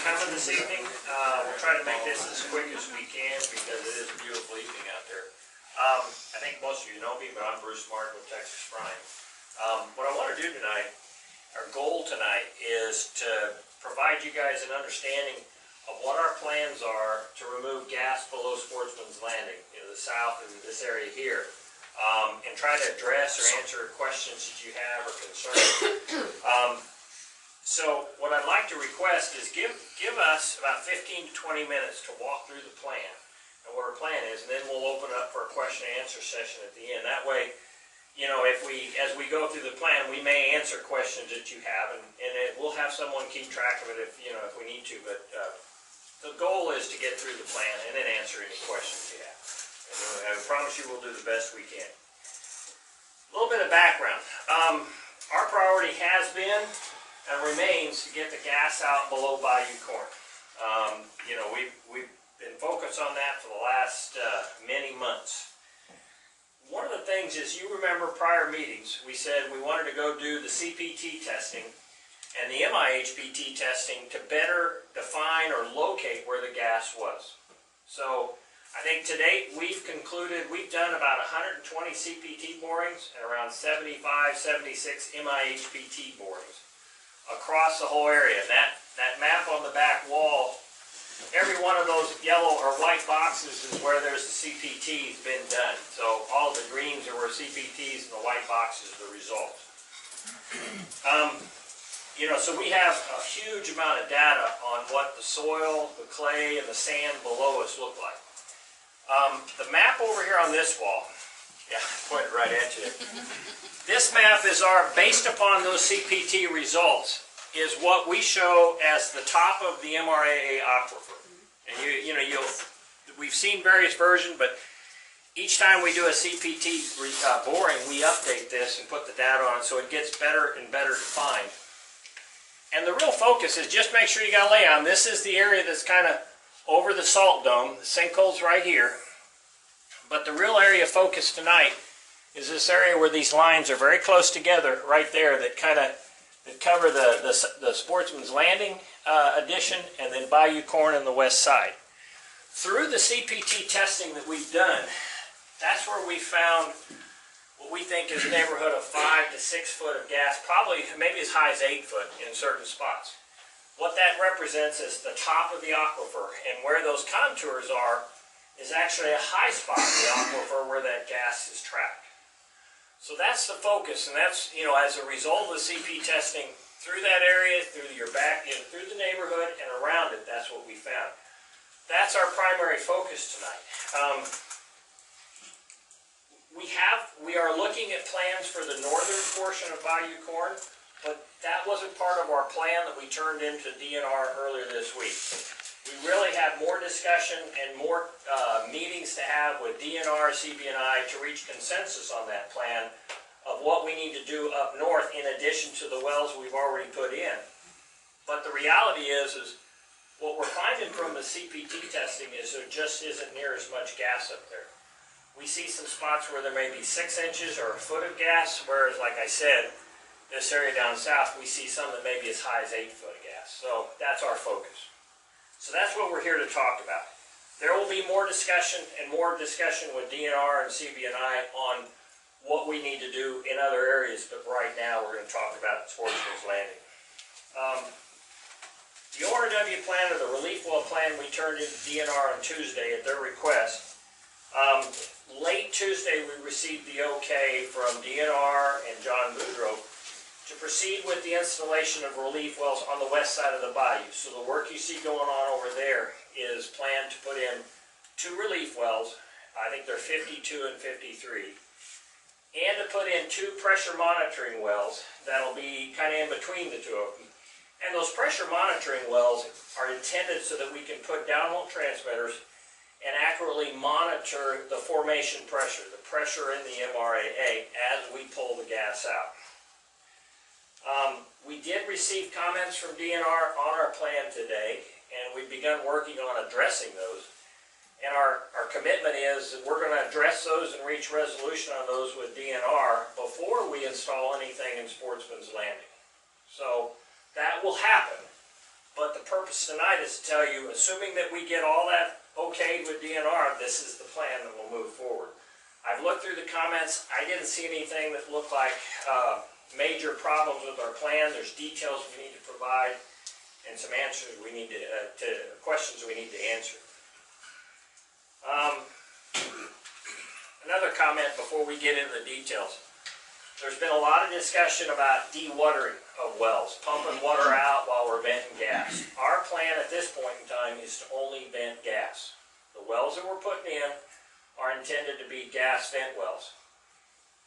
coming this evening. We'll try to make this as quick as we can because it is a beautiful evening out there. I think most of you know me, but I'm Bruce Martin with Texas Brine. What I want to do tonight, our goal tonight, is to provide you guys an understanding of what our plans are to remove gas below Sportsman's Landing, the south and this area here, and try to address or answer questions that you have or concerns. So what I'd like to request is give us about 15 to 20 minutes to walk through the plan and what our plan is, and then we'll open up for a question and answer session at the end. That way, as we go through the plan, we may answer questions that you have, and we'll have someone keep track of it if we need to. But the goal is to get through the plan and then answer any questions you have. And I promise you we'll do the best we can. A little bit of background. Our priority has been and remains to get the gas out below Bayou Corne. We've been focused on that for the last many months. One of the things is, you remember prior meetings, we said we wanted to go do the CPT testing and the MIHPT testing to better define or locate where the gas was. So I think to date we've concluded we've done about 120 CPT borings and around 75, 76 MIHPT borings across the whole area. And that map on the back wall, every one of those yellow or white boxes is where there's a CPT has been done. So all of the greens are where CPTs and the white boxes are the results. So we have a huge amount of data on what the soil, the clay, and the sand below us look like. The map over here on this wall, yeah, pointed right at you. This map is based upon those CPT results, is what we show as the top of the MRAA aquifer. And we've seen various versions, but each time we do a CPT boring, we update this and put the data on it so it gets better and better defined. And the real focus is just make sure you got a layout. This is the area that's kind of over the salt dome. The sinkhole's right here. But the real area of focus tonight is this area where these lines are very close together right there that cover the Sportsman's Landing addition and then Bayou Corne on the west side. Through the CPT testing that we've done, that's where we found what we think is a neighborhood of 5 to 6 foot of gas, probably maybe as high as 8 foot in certain spots. What that represents is the top of the aquifer, and where those contours are is actually a high spot in the aquifer where that gas is trapped. So that's the focus, and that's, as a result of the CP testing through that area, through your back, through the neighborhood and around it, that's what we found. That's our primary focus tonight. We are looking at plans for the northern portion of Bayou Corne, but that wasn't part of our plan that we turned into DNR earlier this week. We really have more discussion and more meetings to have with DNR, CB&I to reach consensus on that plan of what we need to do up north in addition to the wells we've already put in. But the reality is what we're finding from the CPT testing is there just isn't near as much gas up there. We see some spots where there may be 6 inches or a foot of gas, whereas, like I said, this area down south, we see some that may be as high as 8 foot of gas. So that's our focus. So that's what we're here to talk about. There will be more discussion with DNR and CB&I on what we need to do in other areas, but right now we're going to talk about Sportsman's Landing. The ORW plan, or the relief well plan, we turned into DNR on Tuesday at their request. Late Tuesday we received the okay from DNR and John Boudreaux to proceed with the installation of relief wells on the west side of the bayou. So the work you see going on over there is planned to put in 2 relief wells, I think they're 52 and 53, and to put in 2 pressure monitoring wells that'll be kind of in between the 2 of them. And those pressure monitoring wells are intended so that we can put downhole transmitters and accurately monitor the formation pressure, the pressure in the MRAA, as we pull the gas out. We did receive comments from DNR on our plan today, and we've begun working on addressing those. And our commitment is that we're going to address those and reach resolution on those with DNR before we install anything in Sportsman's Landing. So that will happen. But the purpose tonight is to tell you, assuming that we get all that okayed with DNR, this is the plan that will move forward. I've looked through the comments. I didn't see anything that looked like major problems with our plan. There's details we need to provide and some answers we need to questions we need to answer. Another comment before we get into the details. There's been a lot of discussion about dewatering of wells, pumping water out while we're venting gas. Our plan at this point in time is to only vent gas. The wells that we're putting in are intended to be gas vent wells.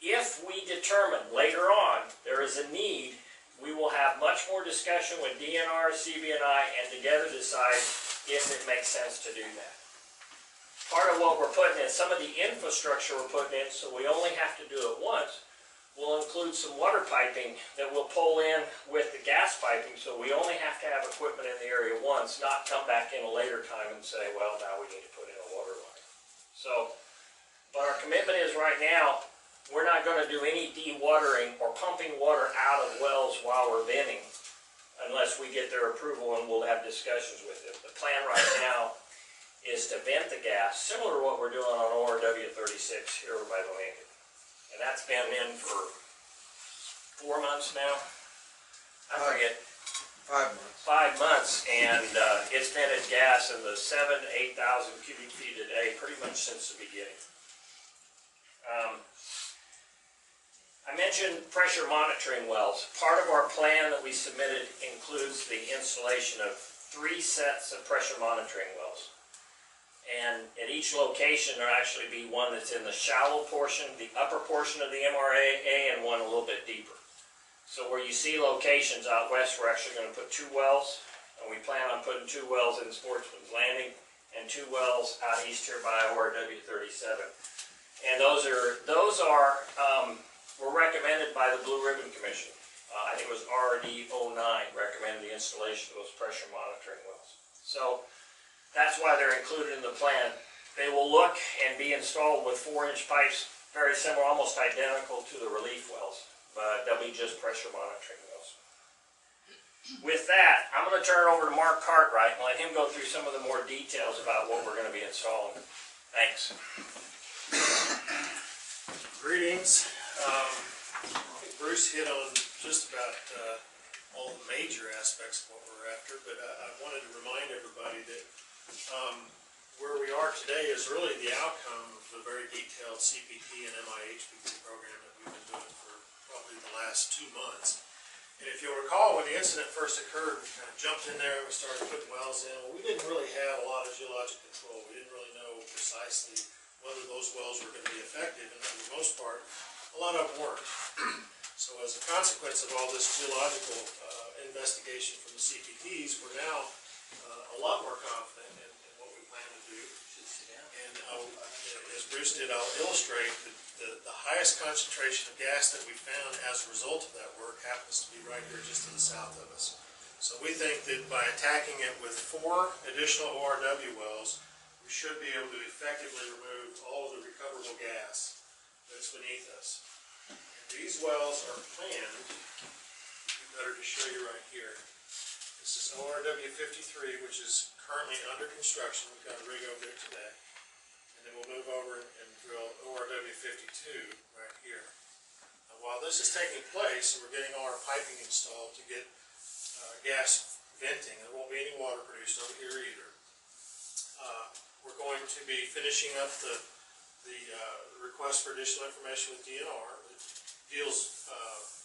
If we determine later on there is a need, we will have much more discussion with DNR, CB&I, and together decide if it makes sense to do that. Part of what we're putting in, some of the infrastructure we're putting in, so we only have to do it once, will include some water piping that will pull in with the gas piping, so we only have to have equipment in the area once, not come back in a later time and say, well, now we need to put in a water line. So, but our commitment is right now, we're not going to do any dewatering or pumping water out of wells while we're venting unless we get their approval, and we'll have discussions with it. The plan right now is to vent the gas, similar to what we're doing on ORW 36 here by the Lincoln. And that's been in for 4 months now. I forget. 5 months. 5 months, and it's vented gas in the 7,000 to 8,000 cubic feet a day pretty much since the beginning. I mentioned pressure monitoring wells. Part of our plan that we submitted includes the installation of 3 sets of pressure monitoring wells. And at each location there'll actually be one that's in the shallow portion, the upper portion of the MRA, and one a little bit deeper. So where you see locations out west, we're actually going to put 2 wells, and we plan on putting 2 wells in Sportsman's Landing and 2 wells out east here by ORW 37. And those were recommended by the Blue Ribbon Commission. I think it was RD 09 recommended the installation of those pressure monitoring wells. So that's why they're included in the plan. They will look and be installed with 4-inch pipes, very similar, almost identical to the relief wells, but they'll be just pressure monitoring wells. With that, I'm going to turn it over to Mark Cartwright and let him go through some of the more details about what we're going to be installing. Thanks. Greetings. I think Bruce hit on just about all the major aspects of what we're after, but I wanted to remind everybody that where we are today is really the outcome of the very detailed CPT and MIHPT program that we've been doing for probably the last 2 months. And if you'll recall, when the incident first occurred, we kind of jumped in there and we started putting wells in. Well, we didn't really have a lot of geologic control. We didn't really know precisely whether those wells were going to be effective, and for the most part, a lot of them weren't. So as a consequence of all this geological investigation from the CPTs, we're now a lot more confident in what we plan to do. And as Bruce did, I'll illustrate that the highest concentration of gas that we found as a result of that work happens to be right here just to the south of us. So we think that by attacking it with 4 additional ORW wells, we should be able to effectively remove all of the recoverable gas that's beneath us. And these wells are planned, better to show you right here. This is ORW 53, which is currently under construction. We've got a rig over there today. And then we'll move over and drill ORW 52 right here. Now, while this is taking place, we're getting all our piping installed to get gas venting. There won't be any water produced over here either. We're going to be finishing up the request for additional information with DNR. It deals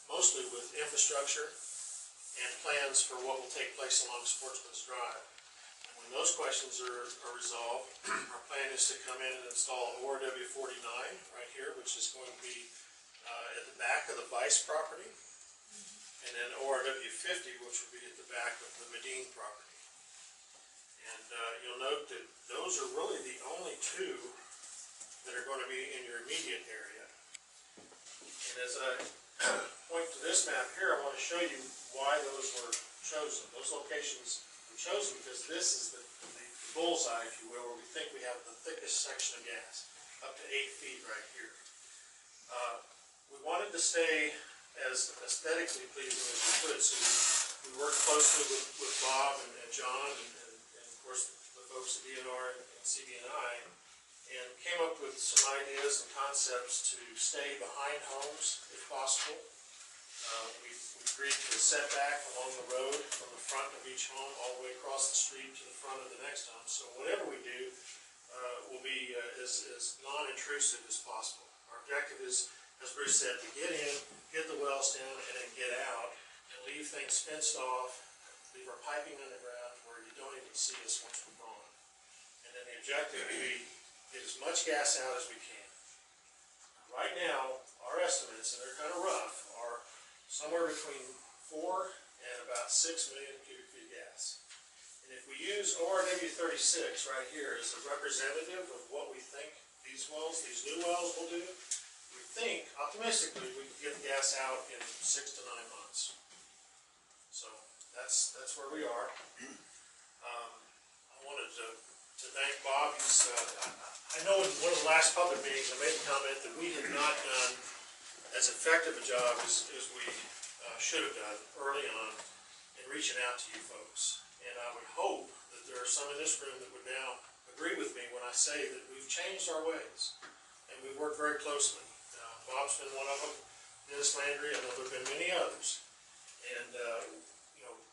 mostly with infrastructure and plans for what will take place along Sportsman's Drive. And when those questions are resolved, our plan is to come in and install ORW 49 right here, which is going to be at the back of the Vice property, and then ORW 50, which will be at the back of the Medine property. And you'll note that those are really the only 2 that are going to be in your immediate area. And as I point to this map here, I want to show you why those were chosen. Those locations were chosen because this is the bullseye, if you will, where we think we have the thickest section of gas, up to 8 feet right here. We wanted to stay as aesthetically pleasing as we could, so we we worked closely with Bob and John and of course the folks at DNR and CBNI, and came up with some ideas and concepts to stay behind homes if possible. We agreed to a setback along the road from the front of each home all the way across the street to the front of the next home. So whatever we do will be as non-intrusive as possible. Our objective is, as Bruce said, to get in, get the wells down, and then get out and leave things fenced off, leave our piping underground where you don't even see us once we're gone. And then the objective will be get as much gas out as we can. Right now, our estimates, and they're kind of rough, are somewhere between 4 and about 6 million cubic feet of gas. And if we use ORW36 right here as a representative of what we think these wells, these new wells will do, we think, optimistically, we can get the gas out in 6 to 9 months. So that's where we are. I wanted to thank Bob. I know in one of the last public meetings I made the comment that we had not done as effective a job as we should have done early on in reaching out to you folks. And I would hope that there are some in this room that would now agree with me when I say that we've changed our ways and we've worked very closely. Bob's been one of them, Dennis Landry, I know there have been many others. And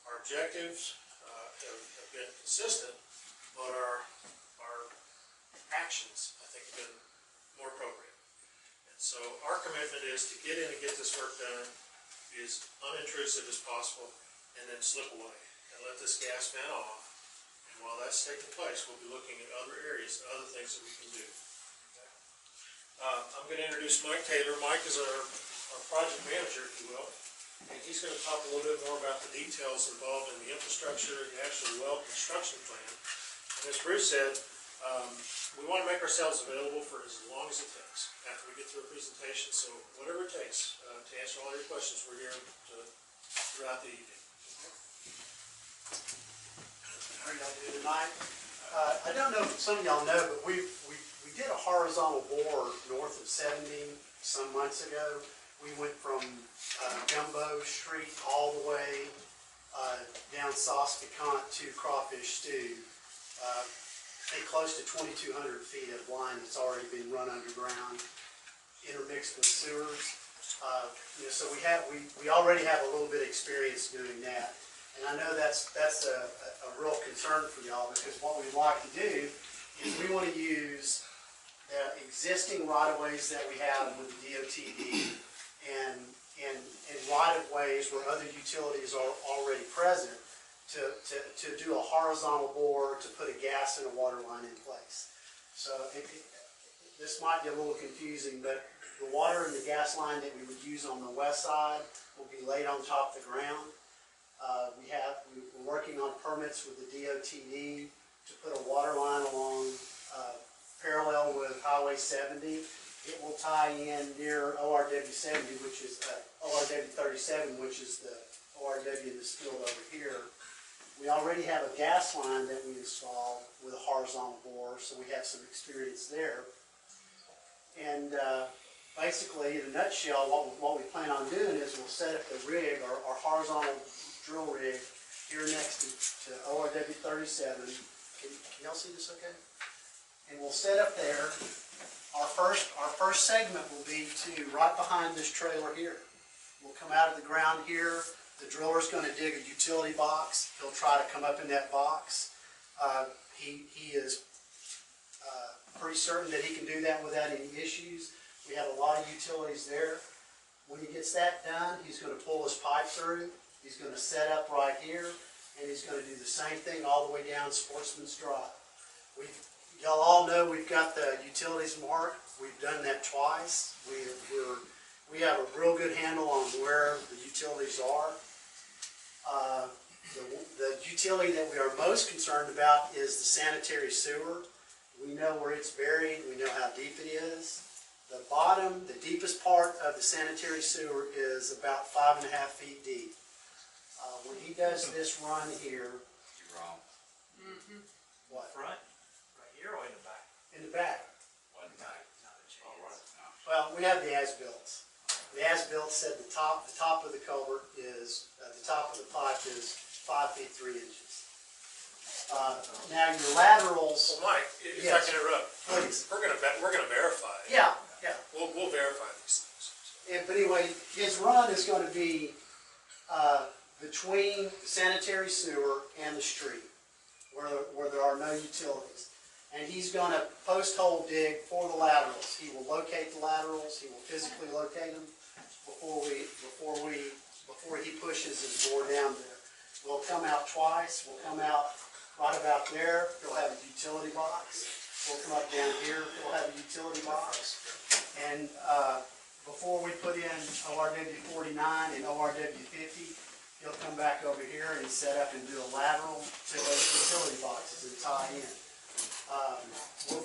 our objectives have been consistent, but our actions, I think, have been more appropriate. And so our commitment is to get in and get this work done, be as unintrusive as possible, and then slip away and let this gas fan off. And while that's taking place, we'll be looking at other areas, other things that we can do. I'm going to introduce Mike Taylor. Mike is our project manager, if you will, and he's going to talk a little bit more about the details involved in the infrastructure and the actual well construction plan. And as Bruce said, we want to make ourselves available for as long as it takes after we get through a presentation. So whatever it takes to answer all your questions, we're here throughout the evening. How are y'all doing tonight? I don't know if some of y'all know, but we did a horizontal bore north of 70 some months ago. We went from Gumbo Street all the way down Sauce Piquant to Crawfish Stew. I think close to 2,200 feet of line that's already been run underground, intermixed with sewers. So we already have a little bit of experience doing that. And I know that's a real concern for y'all, because what we'd like to do is we want to use the existing right-of-ways that we have with the DOTD and right-of-ways where other utilities are already present to do a horizontal bore to put a gas and a water line in place. So this might be a little confusing, but the water and the gas line that we would use on the west side will be laid on top of the ground. We're working on permits with the DOTD to put a water line along parallel with Highway 70. It will tie in near ORW 70, which is ORW 37, which is the ORW in this field over here. We already have a gas line that we installed with a horizontal bore, so we have some experience there. And basically, in a nutshell, what we plan on doing is we'll set up the rig, our horizontal drill rig, here next to ORW 37. Can y'all see this okay? And we'll set up there. Our first segment will be right behind this trailer here. We'll come out of the ground here. The driller's going to dig a utility box. He'll try to come up in that box. He is pretty certain that he can do that without any issues. We have a lot of utilities there. When he gets that done, he's going to pull his pipe through. He's going to set up right here, and he's going to do the same thing all the way down Sportsmans Dr. Y'all all know we've got the utilities marked. We've done that twice. We have a real good handle on where the utilities are. The utility that we are most concerned about is the sanitary sewer. We know where it's buried. We know how deep it is. The deepest part of the sanitary sewer is about 5.5 feet deep. When he does this run here, You're wrong. what? Front? Right here or in the back? In the back. One night. Well, we have the as-bills. The as-built said the top of the culvert is, the top of the pipe is 5 feet 3 inches. Now your laterals, Well, Mike, if I Yes. can interrupt, please. we're gonna verify it. Yeah. We'll verify these things. But anyway, his run is going to be between the sanitary sewer and the street, where there are no utilities. And he's going to post-hole dig for the laterals. He will locate the laterals. He will physically locate them before he pushes his bore down there. We'll come out twice. We'll come out right about there. He'll have a utility box. We'll come up down here. He'll have a utility box. And before we put in ORW 49 and ORW 50, he'll come back over here and set up and do a lateral to those utility boxes and tie in.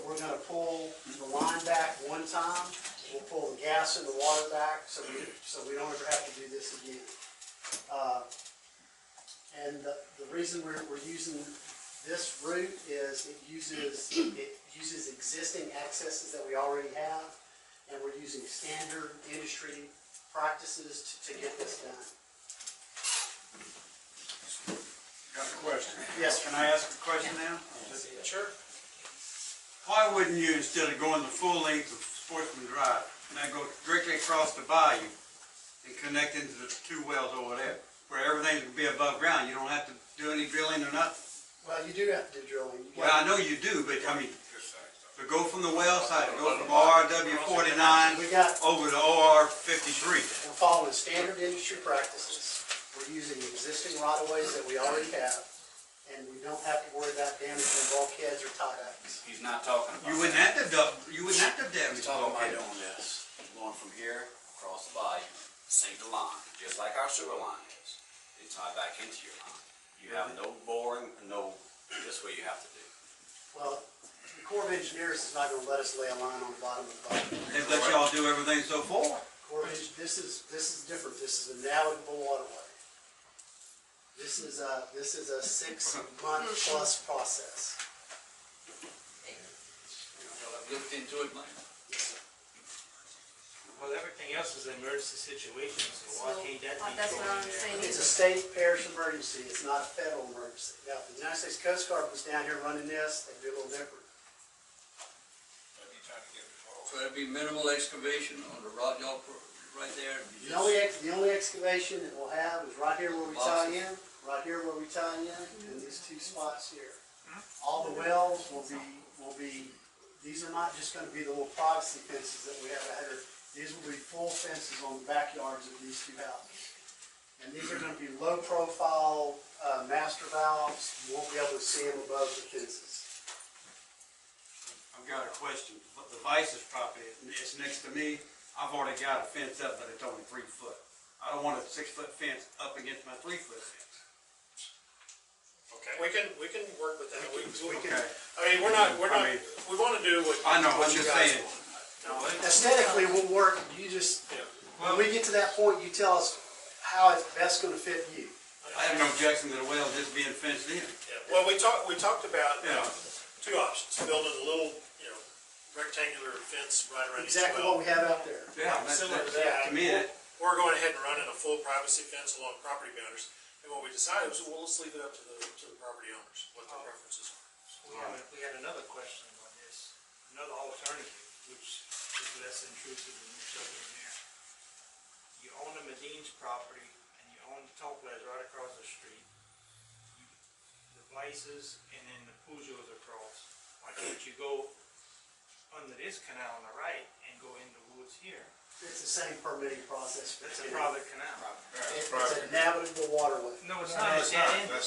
We're going to pull the line back one time. We'll pull the gas and the water back so we don't ever have to do this again. And the reason we're using this route is it uses existing accesses that we already have, and we're using standard industry practices to get this done. Got a question. Yes, Can I ask a question now? Sure. Why wouldn't you, instead of going the full length of Sportsmans Drive, now go directly across the bayou and connect into the 2 wells over there, where everything can be above ground? You don't have to do any drilling or nothing. well, you do have to do drilling. Well, I know you do, but I mean, to go from the well side, go from ORW 49 We got, over to OR 53. we're following standard industry practices. We're using existing right-of-ways that we already have, and we don't have to worry about damaging bulkheads or tiebacks. He's not talking about. You wouldn't have to damage He's the talking about bulkhead. doing this, going from here across the bayou, sink the line, just like our sewer line is. They tie back into your line. You have no boring, this way you have to do. Well, the Corps of Engineers is not gonna let us lay a line on the bottom of the pipe. They've let y'all do everything so far. This is different. This is a navigable waterway. This is a 6-month plus process. Y'all have looked into it, Mike? Well, everything else is an emergency situation, so why can't that be That's what thrown I'm in there? saying. It's a state parish emergency. It's not a federal emergency. Now, if the United States Coast Guard was down here running this, they'd be a little different. So it'd be minimal excavation on the rock, y'all, right there? The only excavation that we'll have is right here where we tie in, and these 2 spots here. All the wells will be, these are not just gonna be the little privacy fences that we have out here. These will be full fences on the backyards of these 2 houses. And these are gonna be low profile, master valves. You won't be able to see them above the fences. I've got a question. The Vice's property, it's next to me. I've already got a fence up, but it's only 3 foot. I don't want a 6-foot fence up against my 3-foot fence. Okay. We can work with that. Okay. I mean, we wanna do what. I know, what I'm you just guys saying. want. Aesthetically, we'll work. When we get to that point, you tell us how it's best gonna fit you. I have no objection to the well just being fenced in. Yeah. Well, we talked about, Yeah. 2 options, building a little, rectangular fence right around each Exactly well. what we have out there. Yeah, Similar to that. to me, We're going ahead and running a full privacy fence along property boundaries, and what we decided was, well, let's leave it up to the property owners, what their preferences are. We had another question on this, another alternative, which is less intrusive than something there. You own the Medine's property, and you own the Topaz right across the street. The Vices, and then the Peugeots across. Why can't you go under this canal on the right and go in the woods here? It's the same permitting process. That's a private canal. It's a navigable waterway. No, it's not, it's dead ended.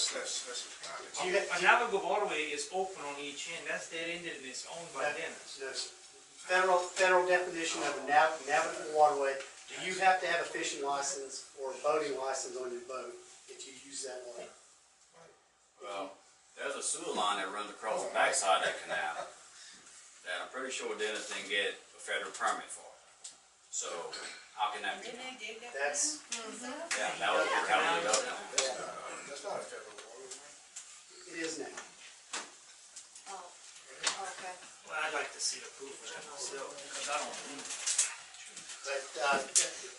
You A navigable waterway is open on each end, that's dead ended and it's owned by Dennis. There's federal definition of a navigable waterway. Do you have to have a fishing license or a boating license on your boat if you use that water? Well, there's a sewer line that runs across the backside of that canal that I'm pretty sure Dennis didn't get a federal permit for. So, how can that be? Didn't they dig that? That's, Yeah, that was counted up. That's not a federal water. it is now. Oh, okay. Well, I'd like to see the proof of that myself, because I don't think. But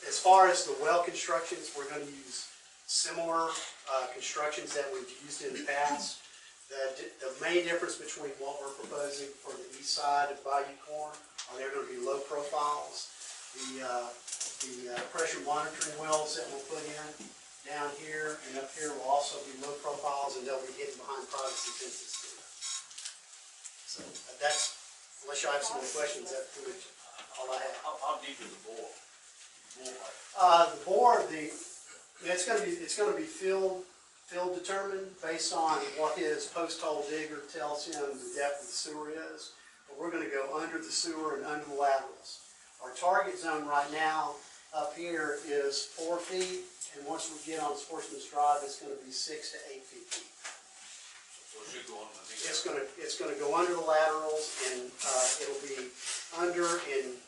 as far as the well constructions, we're gonna use similar constructions that we've used in the past. The main difference between what we're proposing for the east side of Bayou Corne are they're gonna be low profiles. The pressure monitoring wells that we'll put in down here and up here will also be low profiles, and they'll be hidden behind privacy fences too. So that's, unless you have some more questions, that's pretty much all I have. How deep is the bore? The bore, it's gonna be field determined based on what his post-hole digger tells him the depth of the sewer is. But we're gonna go under the sewer and under the laterals. Our target zone right now up here is 4 feet, and once we get on Sportsman's Drive, it's gonna be 6 to 8 feet deep. So it should go on the deep. It's gonna go under the laterals, and it'll be under and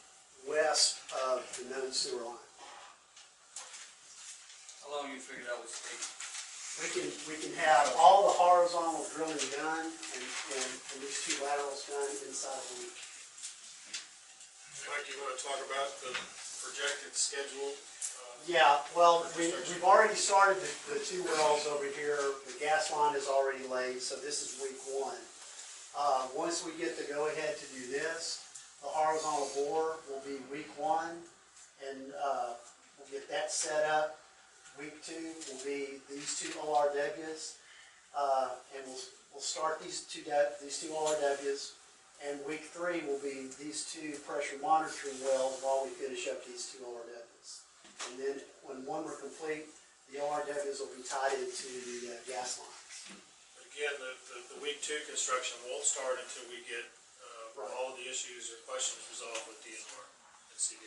west of the known sewer line. How long you figured that would take? We can have all the horizontal drilling done and these 2 laterals done inside of a week. Mike, you wanna talk about the projected schedule? Yeah, well, we've already started the 2 wells over here. The gas line is already laid, so this is week 1. Once we get the go-ahead to do this, the horizontal bore will be week 1, and we'll get that set up. Week 2 will be these 2 ORWs, and we'll start these two ORWs, and week 3 will be these 2 pressure monitoring wells while we finish up these 2 ORWs. And then when we're complete, the ORWs will be tied into the gas lines. But again, the week 2 construction won't start until we get all of the issues or questions resolved with DNR and CD.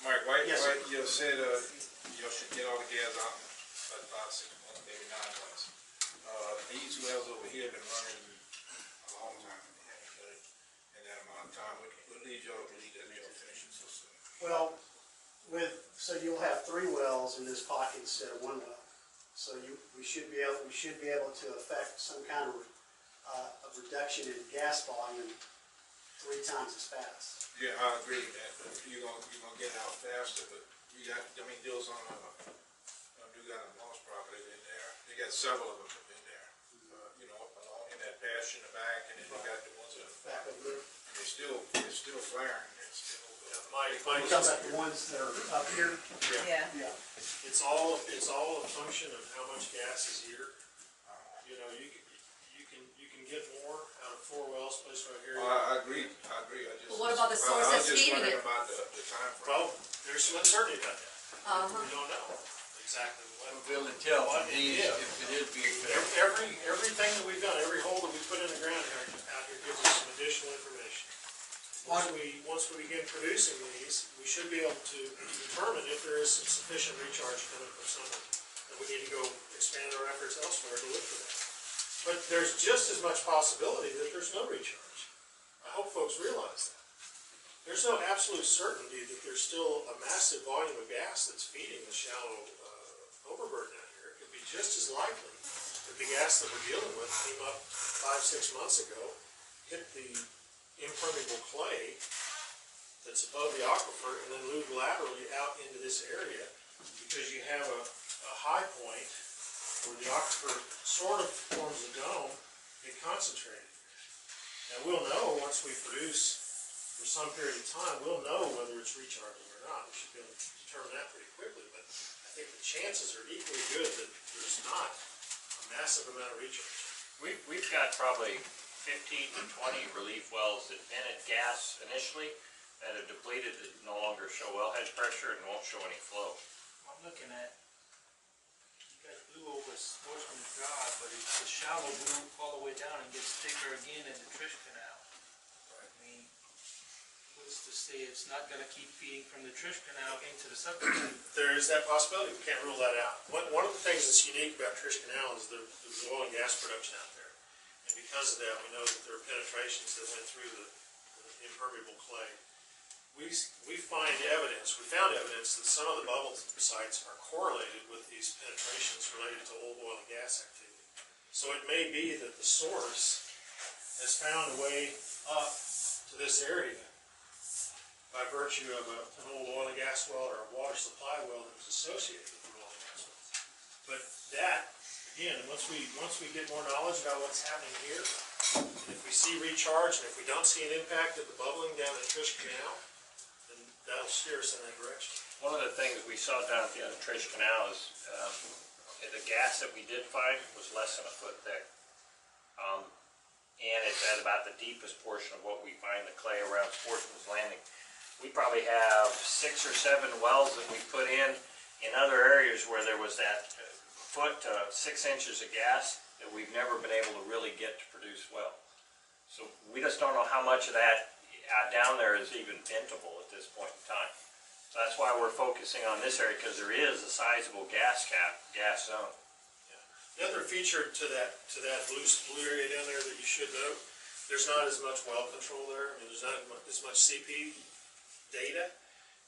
Mike, why Yes, you said you should get all the gas out in about 5, 6 months, maybe 9 months. These wells over here have been running a long time, and they haven't done it in that amount of time. What leads y'all to believe that they'll finish it so soon? Well, so you'll have 3 wells in this pocket instead of 1 well. So we should be able to affect some kind of a reduction in gas volume 3 times as fast. Yeah, I agree with that, but you're gonna get out faster, but you got, Bill's on you got a lost property in there. They got several of them in there, along in that patch in the back, and then they got the ones in the Back front. over there. They're still flaring, they're still. Mike, We're talking about the ones that are up here? Yeah. Yeah. it's all a function of how much gas is here. You can get more out of 4 wells placed right here. I agree, Well, what about the source that's feeding I was just wondering it? about the time frame. Well, there's some uncertainty about that. Uh-huh. We don't know exactly what. We'll be able to tell What? if it Yeah. is being fed. Everything that we've done, every hole that we put in the ground out here gives us some additional information. Once we begin producing these, we should be able to determine if there is some sufficient recharge coming from somewhere. And we need to go expand our efforts elsewhere to look for that. But there's just as much possibility that there's no recharge. I hope folks realize that. There's no absolute certainty that there's still a massive volume of gas that's feeding the shallow overburden out here. It could be just as likely that the gas that we're dealing with came up 5, 6 months ago, hit the impermeable clay that's above the aquifer, and then moved laterally out into this area, because you have a high point where the aquifer sort of forms a dome, get concentrated. And we'll know once we produce for some period of time, we'll know whether it's rechargeable or not. We should be able to determine that pretty quickly, but I think the chances are equally good that there's not a massive amount of recharge. We've got probably 15 to 20 relief wells that vented gas initially that have depleted, that no longer show wellhead pressure and won't show any flow. I'm looking at, you guys blew over Sportsman's Drive, but it's shallow blew all the way down and gets thicker again in the Triche Canal. I mean, what's to say it's not gonna keep feeding from the Triche Canal into the subdivision? There is that possibility. We can't rule that out. One of the things that's unique about Triche Canal is the oil and gas production out there. And because of that, we know that there are penetrations that went through the impermeable clay. We found evidence that some of the bubble sites are correlated with these penetrations related to old oil and gas activity. So it may be that the source has found a way up to this area by virtue of an old oil and gas well or a water supply well that was associated with an oil and gas well. But that, again, once we get more knowledge about what's happening here, and if we see recharge, and if we don't see an impact of the bubbling down the Triche Canal, then that'll steer us in that direction. One of the things we saw down at the end of Triche Canal is the gas that we did find was less than a foot thick. And it's at about the deepest portion of what we find the clay around Sportsman's Landing. We probably have 6 or 7 wells that we put in other areas where there was that foot to 6 inches of gas that we've never been able to really get to produce well. So we just don't know how much of that down there is even ventable at this point in time. So that's why we're focusing on this area, because there is a sizable gas zone. The other feature to that blue area down there that you should note, there's not as much well control there. I mean, there's not as much CP data,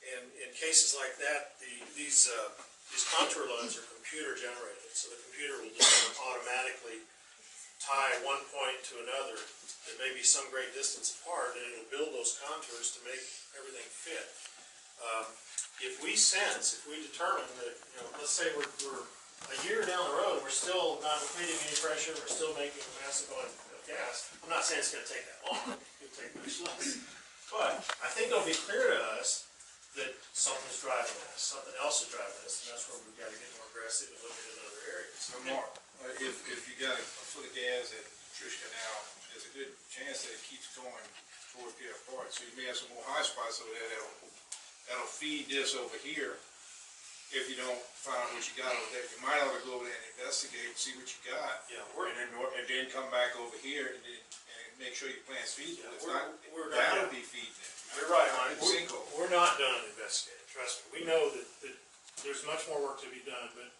and in cases like that, these contour lines are computer generated, so the computer will just automatically tie one point to another that may be some great distance apart, and it'll build those contours to make everything fit. If we determine that, let's say we're a year down the road, we're still not creating any pressure, we're still making a massive amount of gas. I'm not saying it's going to take that long, it'll take much less. But I think it'll be clear to us that something's driving us, something else is driving us, and that's where we've got to get more aggressive and look at other areas. So Mark, if you got a foot of gas at Triche Canal, there's a good chance that it keeps going toward Pierre Part. So you may have some more high spots over there that'll feed this over here. If you don't find out what you got over there, you might ought to go over there and investigate and see what you got. Yeah, and then come back over here and make sure your plan's feasible. If not, we're that'll be feeding it. You're right, Mike. Sinkhole. We're not done investigating, trust me. We know that there's much more work to be done, but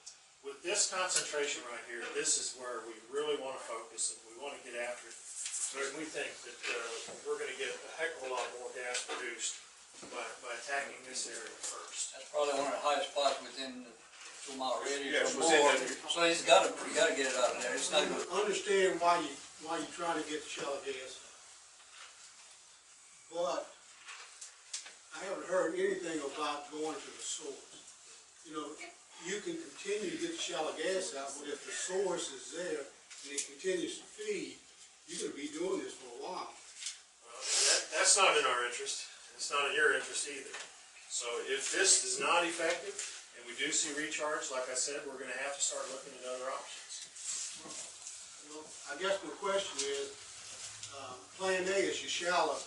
with this concentration right here, this is where we really want to focus and we want to get after it. Because we think that we're going to get a heck of a lot more gas produced by attacking this area first. That's probably one of the highest spots within the 2 mile radius Yes, or within more. the- So you gotta get it out of there. It's not good. Understand why you trying to get the shallow gas, but I haven't heard anything about going to the source. You can continue to get the shallow gas out, but if the source is there and it continues to feed, you're gonna be doing this for a while. That's not in our interest. It's not in your interest either. So if this is not effective and we do see recharge, like I said, we're going to have to start looking at other options. Well, I guess my question is, Plan A is your shallow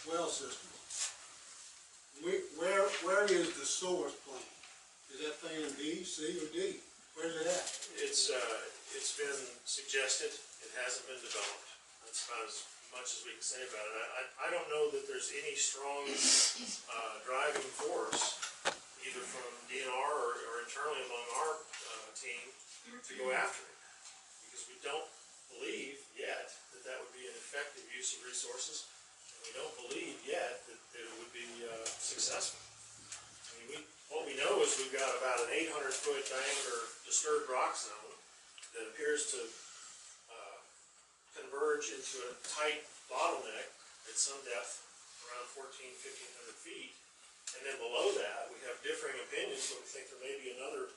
well system. Where is the source plan? Is that Plan B, C, or D? Where's it at? It's been suggested. It hasn't been developed. That's about as much as we can say about it. I don't know that there's any strong driving force, either from DNR or internally among our team, to go after it. Because we don't believe yet that would be an effective use of resources, and we don't believe yet that it would be successful. I mean, what we know is we've got about an 800-foot diameter disturbed rock zone that appears to converge into a tight bottleneck at some depth, around 1,500 feet. And then below that, we have differing opinions, but we think there may be another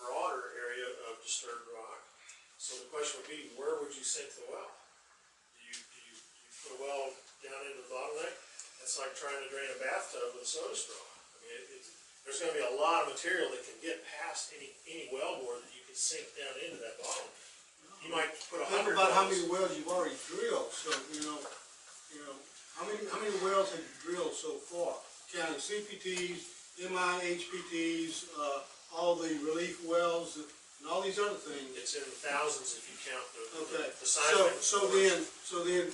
broader area of disturbed rock. So the question would be, where would you sink the well? Do you put a well down into the bottleneck? That's like trying to drain a bathtub with a soda straw. I mean, there's going to be a lot of material that can get past any wellbore that you can sink down into that bottleneck. You might put 100 Think about how wells. many wells you've already drilled, so, how many wells have you drilled so far? Counting CPTs, MIHPTs, all the relief wells, and all these other things. It's in the thousands if you count Okay, the seismic. so then,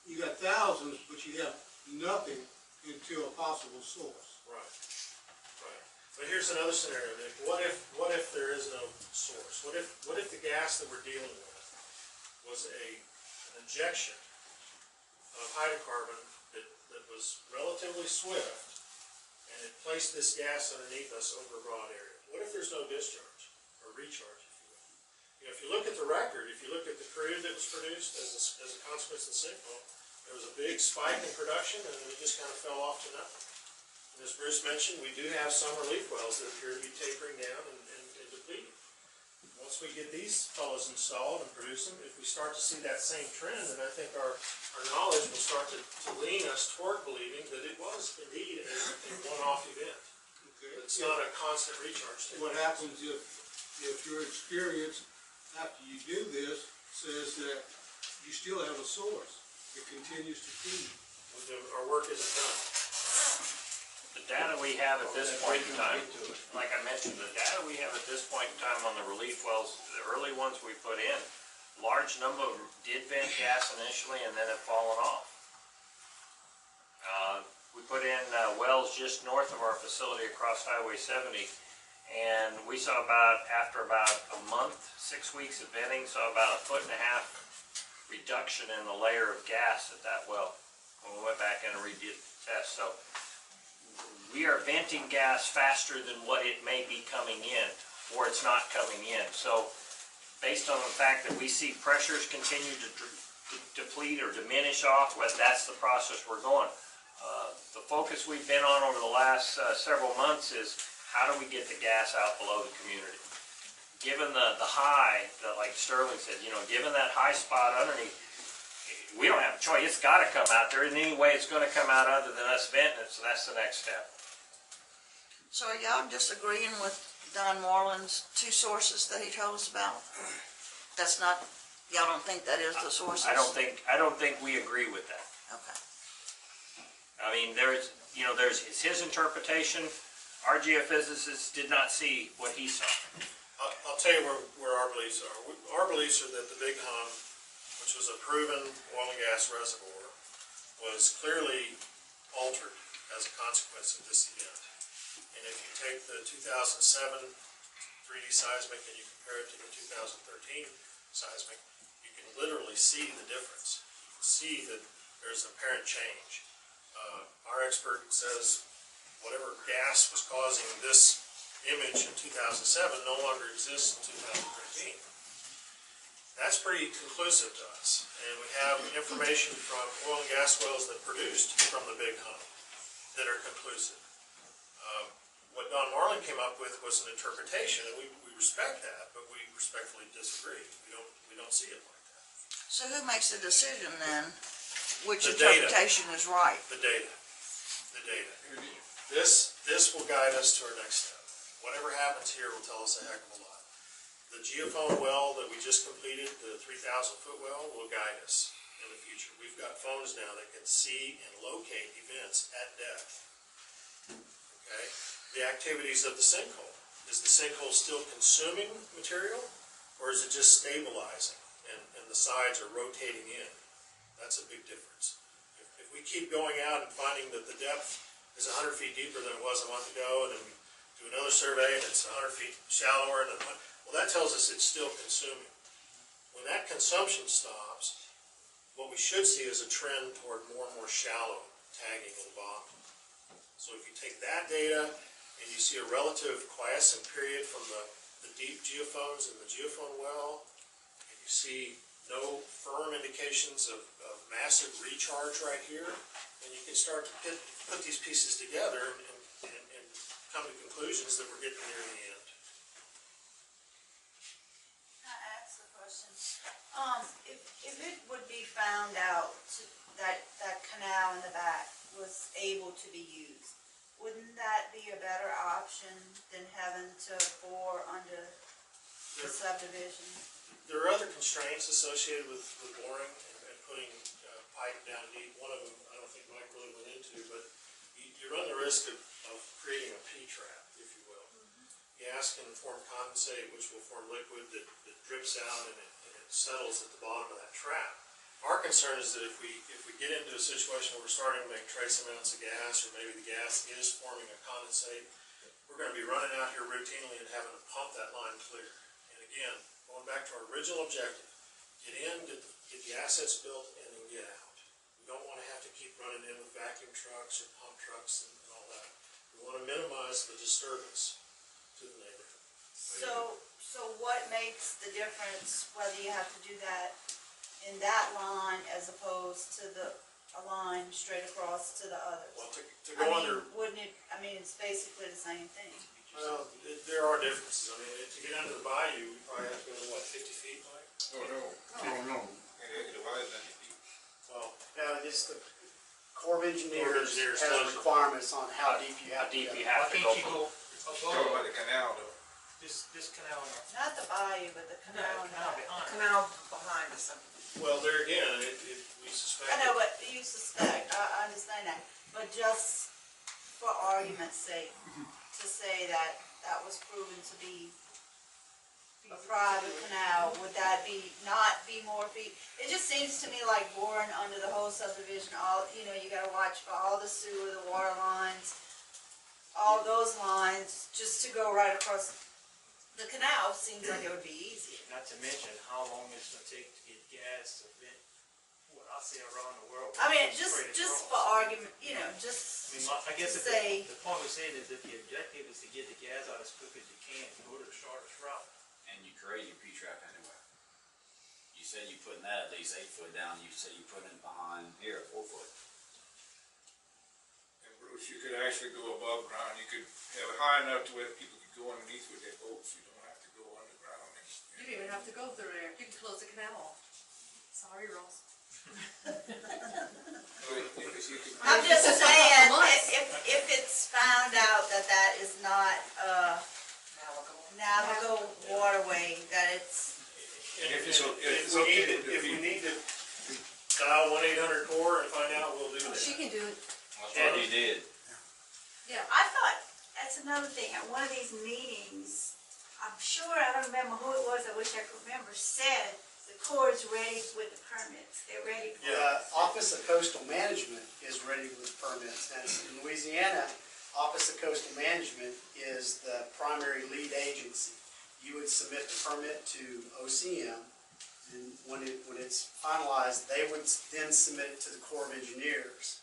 you got thousands, but you have nothing into a possible source. Right. But here's another scenario, Nick. What if there is no source? What if the gas that we're dealing with was an injection of hydrocarbon that was relatively swift, and it placed this gas underneath us over a broad area? What if there's no discharge or recharge, if you will? If you look at the record, if you look at the crude that was produced as a consequence of the sinkhole, there was a big spike in production, and it just kind of fell off to nothing. And as Bruce mentioned, we do have some relief wells that appear to be tapering down and depleting. Once we get these fellows installed and produce them, if we start to see that same trend, then I think our knowledge will start to lean us toward believing that it was indeed a one-off event. Okay. It's not a constant recharge. What happens if your experience after you do this says that you still have a source that continues to feed? Our work isn't done. The data we have at this point in time, like I mentioned, the data we have at this point in time on the relief wells, the early ones we put in, large number of them did vent gas initially and then have fallen off. We put in wells just north of our facility across Highway 70, and we saw after about a month, 6 weeks of venting, saw about 1.5 foot reduction in the layer of gas at that well when we went back in and redid the test. So we are venting gas faster than what it may be coming in, or it's not coming in. So based on the fact that we see pressures continue to deplete or diminish off, that's the process we're going. The focus we've been on over the last several months is how do we get the gas out below the community? Given the high, like Sterling said, given that high spot underneath, we don't have a choice. It's got to come out there in any way it's going to come out other than us venting it, so that's the next step. So are y'all disagreeing with Don Moreland's 2 sources that he told us about? That's not, y'all don't think that is the sources? I don't think we agree with that. Okay. I mean, it's his interpretation. Our geophysicists did not see what he saw. I'll tell you where our beliefs are. Our beliefs are that the Big Hum, which was a proven oil and gas reservoir, was clearly altered as a consequence of this event. And if you take the 2007 3D seismic and you compare it to the 2013 seismic, you can literally see the difference. You can see that there's an apparent change. Our expert says whatever gas was causing this image in 2007 no longer exists in 2013. That's pretty conclusive to us. And we have information from oil and gas wells that produced from the Big Hum that are conclusive. What Don Marlin came up with was an interpretation, and we respect that, but we respectfully disagree. We don't see it like that. So who makes the decision then, which The data. interpretation is right? The data. This will guide us to our next step. Whatever happens here will tell us a heck of a lot. The geophone well that we just completed, the 3,000-foot well, will guide us in the future. We've got phones now that can see and locate events at depth. Okay? The activities of the sinkhole. Is the sinkhole still consuming material, or is it just stabilizing and the sides are rotating in? That's a big difference. If we keep going out and finding that the depth is 100 feet deeper than it was a month ago, and then we do another survey and it's 100 feet shallower, and then, well, that tells us it's still consuming. When that consumption stops, what we should see is a trend toward more and more shallow tagging in the bottom. So if you take that data and you see a relative quiescent period from the deep geophones in the geophone well, and you see no firm indications of massive recharge right here, and you can start to put these pieces together and come to conclusions that we're getting near the end. Can I ask a question? If it would be found out that canal in the back was able to be used, wouldn't that be a better option than having to bore under the subdivision? There are other constraints associated with boring and putting pipe down deep. One of them I don't think Mike really went into, but you run the risk of creating a P-trap, if you will. Gas can form condensate, which will form liquid that drips out and it settles at the bottom of that trap. Our concern is that if we get into a situation where we're starting to make trace amounts of gas, or maybe the gas is forming a condensate, we're going to be running out here routinely and having to pump that line clear. And again, going back to our original objective, get in, get the assets built, and then get out. We don't want to have to keep running in with vacuum trucks or pump trucks and all that. We want to minimize the disturbance to the neighborhood. So what makes the difference whether you have to do that in that line as opposed to the a line straight across to the others? Well, to I go mean, under, wouldn't it, I mean, it's basically the same thing. well, there are differences. I mean, to get under the bayou, we probably have to go to what, 50 feet, Mike? Oh, no. And it was that deep. Well, Now, it's the Corps of Engineers Engineers has tells you. requirements on how deep you How have to deep go. you Why have to can't go. you go Talking above about the canal though. this canal now? Not the bayou, but the canal. Canal behind. Canal behind us. well, there again, we suspect. I know, but you suspect, I understand that, but just for argument's sake, to say that that was proven to be a private canal, would that not be more feet? It just seems to me like boring under the whole subdivision, you gotta watch for all the sewer, the water lines, all those lines, just to go right across the canal seems like it would be easier. Not to mention how long it's gonna take to get gas to vent, what I say around the world. I mean, Straight just for across. argument, just I mean, I guess to if say, the point we're saying is that the objective is to get the gas out as quick as you can, go to the shortest route. And you create your P-trap anyway. You said you putting that at least 8 foot down, you said you putting it behind here, 4 foot. And Bruce, you could actually go above ground. You could have it high enough to where people could go underneath with their boats. You don't have to go underground. You don't even have to go through there. You can close the canal off. Sorry, Ross. I'm just saying, Months. if it's found out that that is not a navigable waterway, that it's, And if It's if okay we need to dial 1-800-CORE and find out, we'll do that. She can do it. That's what he did. Yeah. I thought, that's another thing, at one of these meetings, I'm sure, I don't remember who it was, I wish I could remember, said the Corps is ready with the permits, they're ready for it. Office of Coastal Management is ready with permits. And in Louisiana, Office of Coastal Management is the primary lead agency. You would submit the permit to OCM, and when it's finalized, they would then submit it to the Corps of Engineers.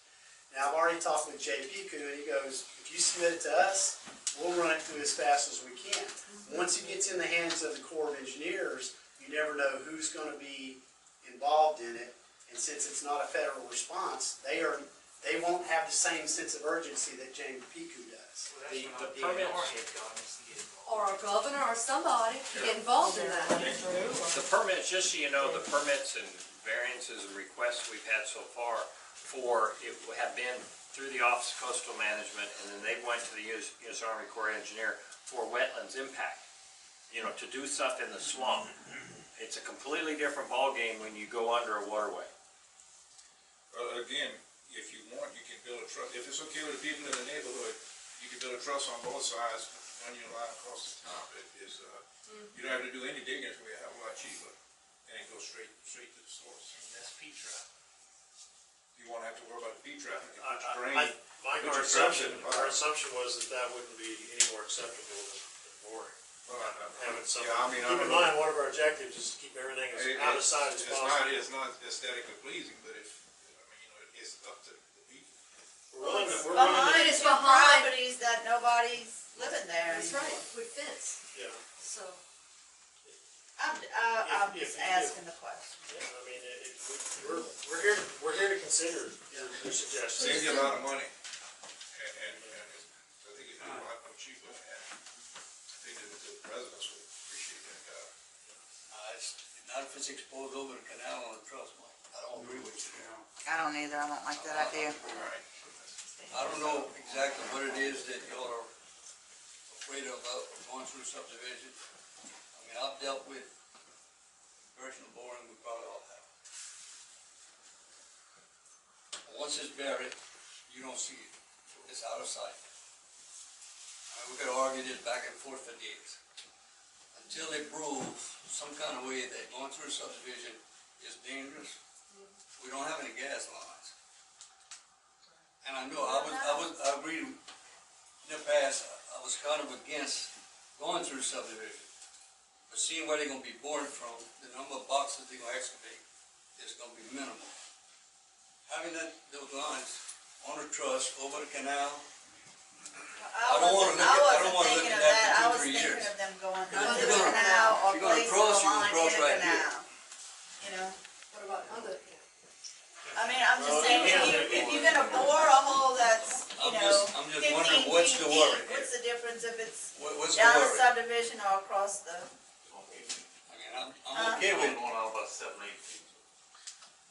Now, I've already talked with Jay Piku, and he goes, if you submit it to us, we'll run it through as fast as we can. Once it gets in the hands of the Corps of Engineers, you never know who's gonna be involved in it, and since it's not a federal response, they won't have the same sense of urgency that James Piku does. Well, that's The when our permits- DNR head guy needs to get involved. Or a governor or somebody to get involved in that. The permits, just so you know, the permits and variances and requests we've had so far have been through the Office of Coastal Management, and then they went to the U.S. Army Corps of Engineer for wetlands impact, to do stuff in the swamp. It's a completely different ballgame when you go under a waterway. Well, again, if you want, you can build a truss. If it's okay with the people in the neighborhood, you can build a truss on both sides, run your line across the top. You don't have to do any digging. It's going to be a hell of a lot cheaper, and it goes straight to the source. And that's P-trap. You won't have to worry about the P-trap. You can put your drain. Mike, put our your truss assumption in the bottom. was that wouldn't be any more acceptable than boring. Well, Having some, yeah, I mean, keep in mind, one of our objectives is to keep everything as out of sight as possible. It's not aesthetically pleasing, but it's up to the people. We're willing Behind to, It's two behind. properties that nobody's living there That's anymore. right, with fence. yeah, So, I'm just If- asking the question. yeah, I mean, we're here to consider your suggestions. Saves you a lot of money, and I think it'd be a lot more cheaper, and I think that the residents would appreciate that. Not if it's exposed over the canal on the truss, Mike. I don't agree with you. I don't either, I don't like that idea. All right. I don't know exactly what it is that y'all are afraid of going through subdivision. I mean, I've dealt with commercial boring, we probably all have. But once it's buried, you don't see it. It's out of sight. We could argue this back and forth for days. Until they prove some kind of way that going through a subdivision is dangerous, we don't have any gas lines. And I know, I agree, in the past, I was kind of against going through subdivision. But seeing where they're gonna be boring from, the number of boxes they're gonna excavate is gonna be minimal. Having those lines on the truss, over the canal, I don't wanna look at that I for 2-3 was thinking years. of them going If under you're the gonna- canal or if you're gonna placing cross, a you can line cross in the right here. canal. You know? what about other? I mean, I'm just Well, saying, if you're gonna bore a hole that's, you know, I'm just 15 wondering, what's feet the deep, worry here? what's the difference if it's What's the down the worry? subdivision or across the? I mean, I'm okay with,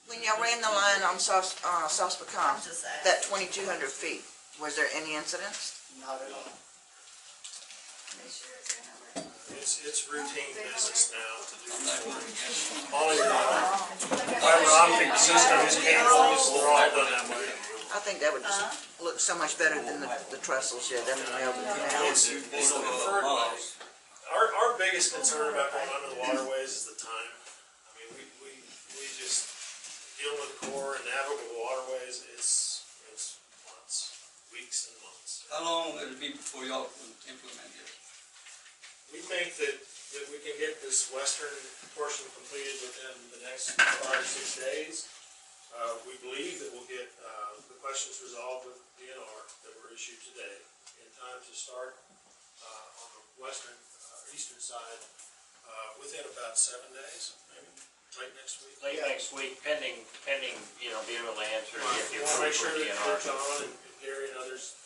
When y'all ran the line on Sauce I'm Pecan, just saying. that 2,200 feet, was there any incidents? Not at all. It's routine business now to do I'm not boring. worried. All your fiber optic systems, cables, they're all done that way. I think that would just look so much better than the trestles, yeah, definitely over the canal. It's the preferred way. Our biggest concern about going under the waterways is the time. I mean, we just deal with core and navigable waterways, it's months, weeks and months. How long will it be before y'all can implement it? We think that we can get this western portion completed within the next 5 or 6 days. We believe that we'll get the questions resolved with DNR that were issued today in time to start on the western, eastern side within about 7 days, maybe late next week. Late next week, pending, being able to answer, Right. get the We want to make sure approval that DNR. John and Gary and others,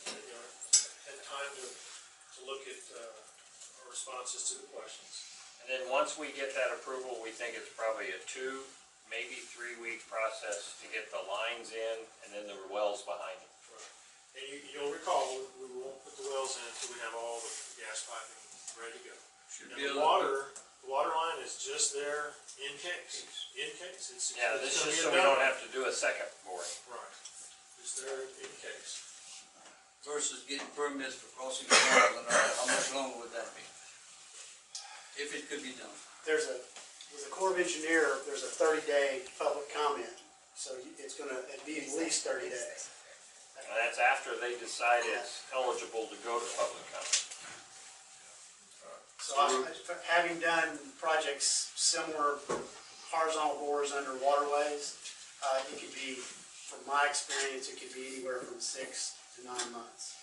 had time to look at our responses to the questions. And then once we get that approval, we think it's probably a 2, maybe 3 week process to get the lines in and then the wells behind it. Right. And you'll recall, we won't put the wells in until we have all the gas piping ready to go. Should And be the able to- water line is just there in case. It's Yeah, it's this gonna is be so a we don't done. have to do a second boring. Right. Just there in case. Versus getting permits for crossing the canal and all that, how much longer would that be? If it could be done. With the Corps of Engineer, there's a 30-day public comment, so it's gonna be at least 30 days. And that's after they decide it's eligible to go to public comment. So having done projects similar, horizontal bores under waterways, it could be, from my experience, it could be anywhere from 6 to 9 months.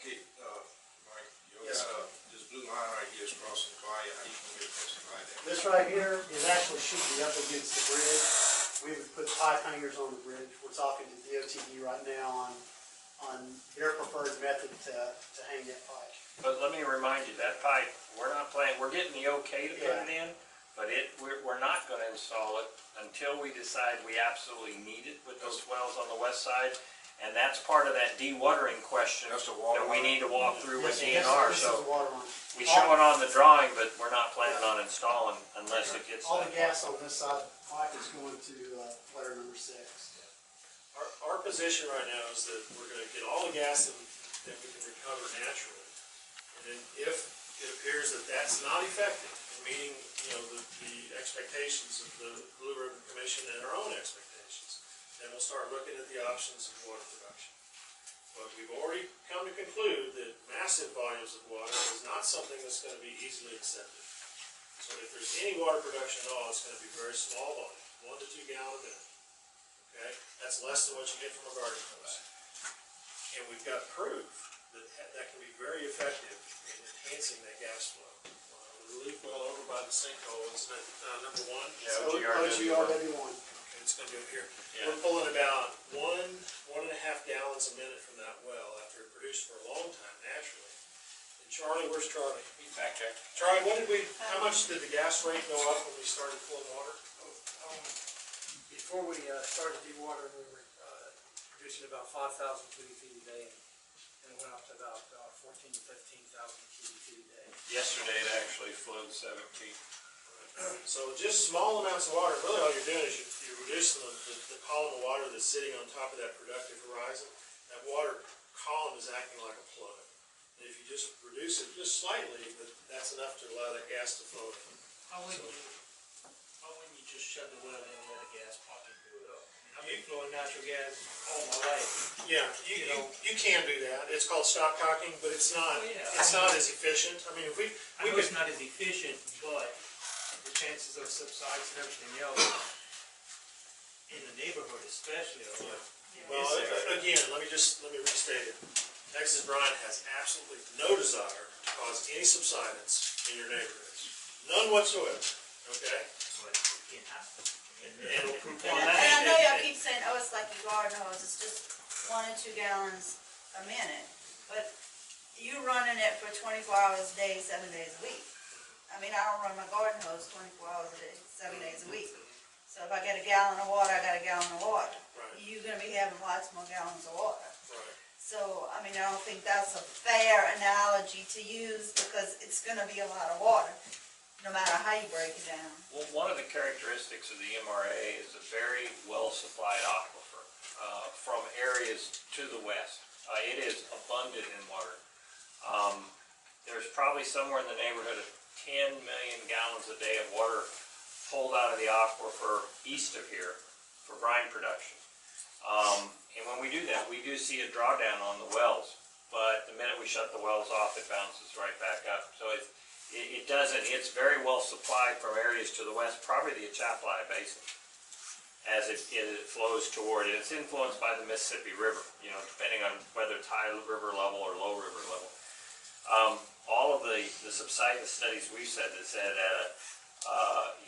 Okay, Mike, you Yes, got, this blue line right here is crossing the bayou, how you gonna get across the bayou? This right here is actually should be up against the bridge. We would put pipe hangers on the bridge. We're talking to DOTD right now on their preferred method to hang that pipe. But let me remind you, that pipe, we're getting the okay to put it in, but we're not gonna install it until we decide we absolutely need it with those wells on the west side. And that's part of that dewatering question That's the water that we line. need to walk through with This DNR. is So the water line. we show it on the drawing, but we're not planning on installing unless it gets All the that gas on this side of the pipe is going to letter number 6. Our position right now is that we're gonna get all the gas that we can recover naturally. And then if it appears that that's not effective in meeting, the expectations of the Blue Ribbon Commission and our own expectations, then we'll start looking at the options of water production. But we've already come to conclude that massive volumes of water is not something that's gonna be easily accepted. So if there's any water production at all, it's gonna be very small volume, 1 to 2 gallon a minute. Okay, that's less than what you get from a garden hose. And we've got proof that can be very effective in enhancing that gas flow. The relief well over by the sinkhole, isn't it, number 1? Yeah, OGRW1. Okay, it's gonna be up here. Yeah. We're pulling about 1.5 gallons a minute from that well after it produced for a long time naturally. And Charlie, where's Charlie? Fact check. Charlie, how much did the gas rate go up when we started pulling water? Before we started dewatering, we were producing about 5,000 cubic feet a day, and it went up to about 14,000 to 15,000 cubic feet a day. Yesterday it actually flowed 17. So just small amounts of water, really all you're doing is you're reducing the column of water that's sitting on top of that productive horizon. That water column is acting like a plug. And if you just reduce it just slightly, that's enough to allow that gas to flow in. How wouldn't you just shut the well in and let the gas pocket do it up? I mean, I've been flowing natural gas all my life. Yeah, you can do that. It's called stop cocking, but it's not as efficient. I mean, if we I know could. it's not as efficient, but the chances of subsides and everything else, in the neighborhood especially, Well, again, let me restate it. Texas Brine has absolutely no desire to cause any subsidence in your neighborhoods. None whatsoever. okay? But it can't happen. And Well, And I know y'all keep saying, oh, it's like a garden hose, it's just 1 or 2 gallons a minute. But you running it for 24 hours a day, 7 days a week. I mean, I don't run my garden hose 24 hours a day, 7 days a week. So if I get a gallon of water, I got a gallon of water. Right. You're gonna be having lots more gallons of water. Right. So, I mean, I don't think that's a fair analogy to use because it's gonna be a lot of water, no matter how you break it down. Well, one of the characteristics of the MRA is a very well-supplied aquifer from areas to the west. It is abundant in water. There's probably somewhere in the neighborhood of 10 million gallons a day of water pulled out of the aquifer east of here for brine production. And when we do that, we do see a drawdown on the wells, but the minute we shut the wells off, it bounces right back up. So it doesn't, it's very well supplied from areas to the west, probably the Atchafalaya Basin, as it flows toward it. It's influenced by the Mississippi River, you know, depending on whether it's high river level or low river level. All of the subsidence studies we've said that said at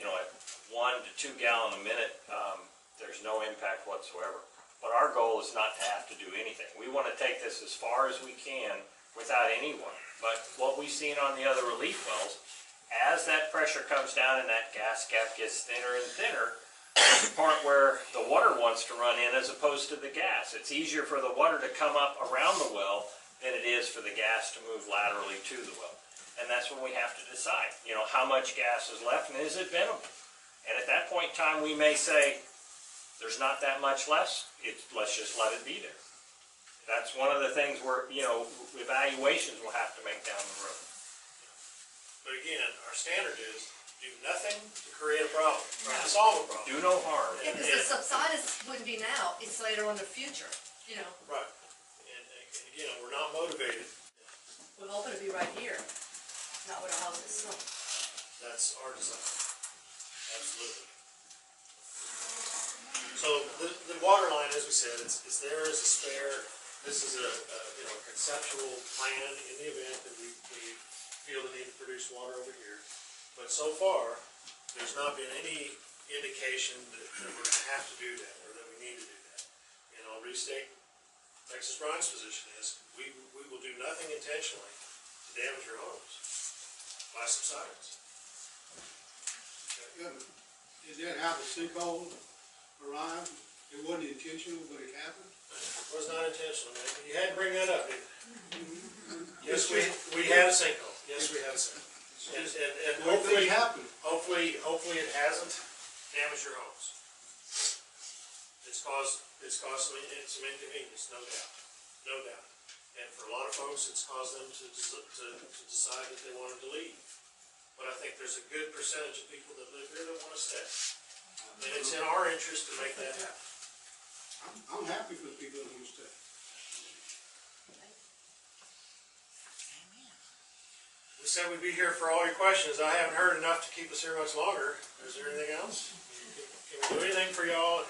at 1 to 2 gallon a minute, there's no impact whatsoever. But our goal is not to have to do anything. We want to take this as far as we can without anyone. But what we've seen on the other relief wells, as that pressure comes down and that gas cap gets thinner and thinner, there's a part where the water wants to run in as opposed to the gas. It's easier for the water to come up around the well than it is for the gas to move laterally to the well. And that's when we have to decide, you know, how much gas is left and is it venable? And at that point in time, we may say, there's not that much less, let's just let it be there. That's one of the things where, you know, evaluations we'll have to make down the road. But again, our standard is do nothing to create a problem, try to solve a problem. Do no harm. Yeah, because the subsidence wouldn't be now, it's later on in the future, you know. Right. And again, we're not motivated. We're hoping to be right here, not where the house is. That's our design. Absolutely. So the water line, as we said, it's there as a spare. This is a conceptual plan in the event that we feel the need to produce water over here. But so far, there's not been any indication that we're going to have to do that or that we need to do that. And I'll restate Texas Brine's position is we will do nothing intentionally to damage your homes by subsidence. Yeah, but did that have a sinkhole arrive? It wasn't intentional, but it happened? It was not intentional, man. You had to bring that up, didn't you? Yes, we had a sinkhole. Yes, we had a sinkhole. And hopefully it hasn't damaged your homes. It's caused some inconvenience, no doubt. And for a lot of folks, it's caused them to decide that they wanted to leave. But I think there's a good percentage of people that live here that want to stay. And it's in our interest to make that happen. I'm happy for the people that want to stay. We said we'd be here for all your questions. I haven't heard enough to keep us here much longer. Is there anything else? Can we do anything for y'all?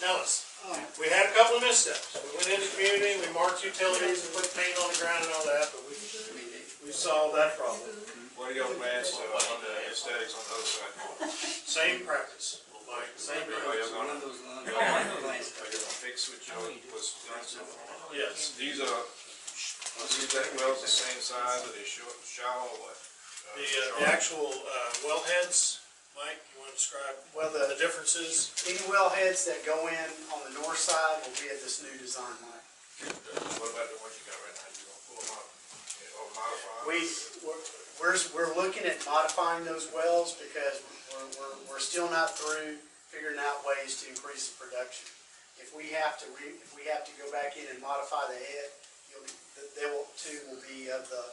Tell us. We had a couple of missteps. We went into the community, we marked utilities and put paint on the ground and all that, but we solved that problem. What are your plans on the aesthetics on the other side? Same practice, Mike, same Are you practice. gonna fix what you was done? Yes. These that wells the same size, are they short, shallow, or what? The actual wellheads, Mike, you want to describe the differences? Any wellheads that go in on the north side will be at this new design line. What about the ones you got right now? You gonna pull them up or modify them? We're looking at modifying those wells because we're still not through figuring out ways to increase the production. If we have to go back in and modify the head, they will be of the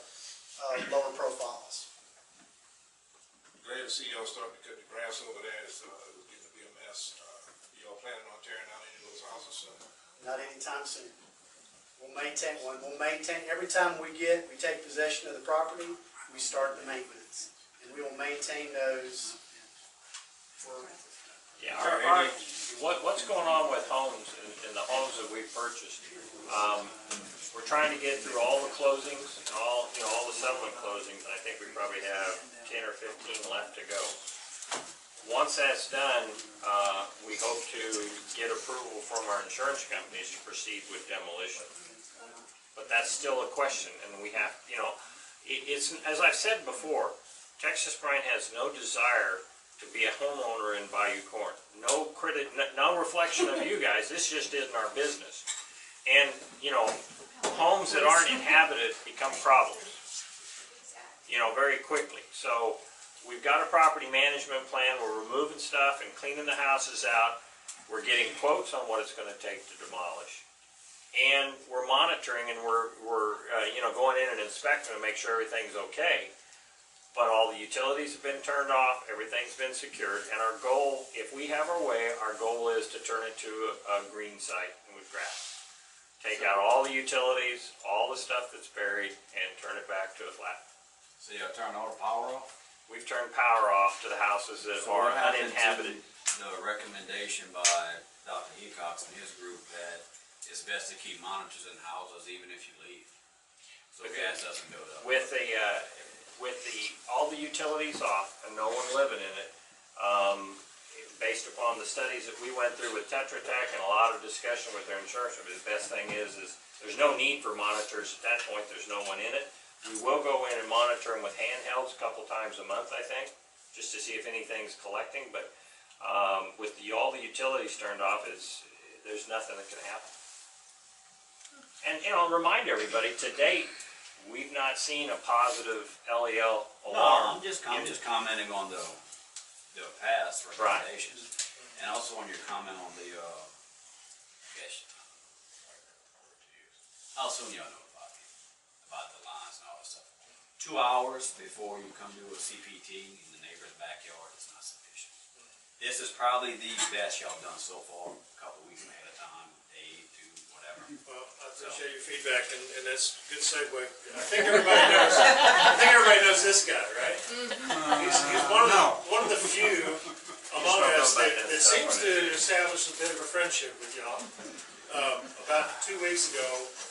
lower profiles. Glad to see y'all starting to cut the grass over there. It's getting to be a mess. Y'all planning on tearing down any of those houses soon? Not anytime soon. We'll maintain every time we take possession of the property, we start the maintenance, and we will maintain those for. Yeah, what's going on with homes and the homes that we've purchased? We're trying to get through all the closings and all the settlement closings, and I think we probably have 10 or 15 left to go. Once that's done, we hope to get approval from our insurance companies to proceed with demolition. But that's still a question, and we have, you know, it's, as I've said before, Texas Brine has no desire to be a homeowner in Bayou Corne. No reflection of you guys, this just isn't our business. And, you know, homes that aren't inhabited become problems, you know, very quickly. So we've got a property management plan, we're removing stuff and cleaning the houses out. We're getting quotes on what it's gonna take to demolish. And we're monitoring and we're you know, going in and inspecting to make sure everything's okay. But all the utilities have been turned off, everything's been secured, and our goal, if we have our way, our goal is to turn it to a green site with grass. Take out all the utilities, all the stuff that's buried, and turn it back to a flat. So you'll turn all the power off? We've turned power off to the houses that So are what happened to uninhabited. the recommendation by Dr. Hecox and his group that it's best to keep monitors in houses even if you leave, so gas doesn't build up? With all the utilities off and no one living in it, based upon the studies that we went through with Tetra Tech and a lot of discussion with their insurance, the best thing is there's no need for monitors at that point. There's no one in it. We will go in and monitor them with handhelds a couple times a month, I think, just to see if anything's collecting. But with all the utilities turned off, there's nothing that can happen. And I'll remind everybody, to date, we've not seen a positive LEL alarm. No, I'm just commenting on the past recommendations. Right. And also on your comment on the, how soon y'all know about the lines and all that stuff? 2 hours before you come to a CPT in the neighbor's backyard is not sufficient. This is probably the best y'all done so far, a couple weeks ahead of time, day, 2, whatever. Well, I appreciate your feedback, and that's a good segue. I think everybody knows this guy, right? He's one of the few among us that seems to establish a bit of a friendship with y'all. About 2 weeks ago,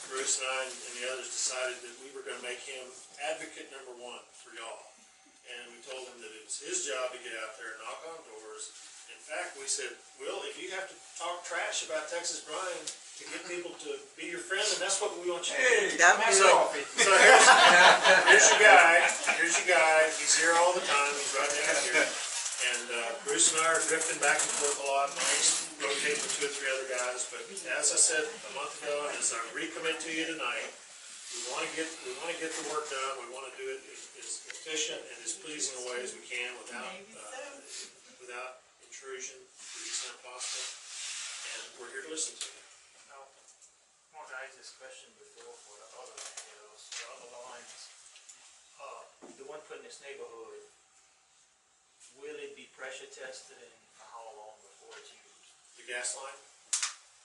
Bruce and I and the others decided that we were going to make him advocate #1 for y'all. And we told him that it was his job to get out there and knock on doors. In fact, we said, Will, if you have to talk trash about Texas Brine to get people to be your friend, then that's what we want you to do. So here's your guy. He's here all the time. He's right down here. And Bruce and I are drifting back and forth a lot. Mike's rotating with 2 or 3 other guys. But as I said a month ago, and as I recommit to you tonight, we want to get the work done. We want to do it as efficient and as pleasing a way as we can without intrusion to the extent possible. And we're here to listen to you. Now, I want to ask this question before for the other details, the other lines. The one put in this neighborhood, will it be pressure tested and how long before it's used? The gas line,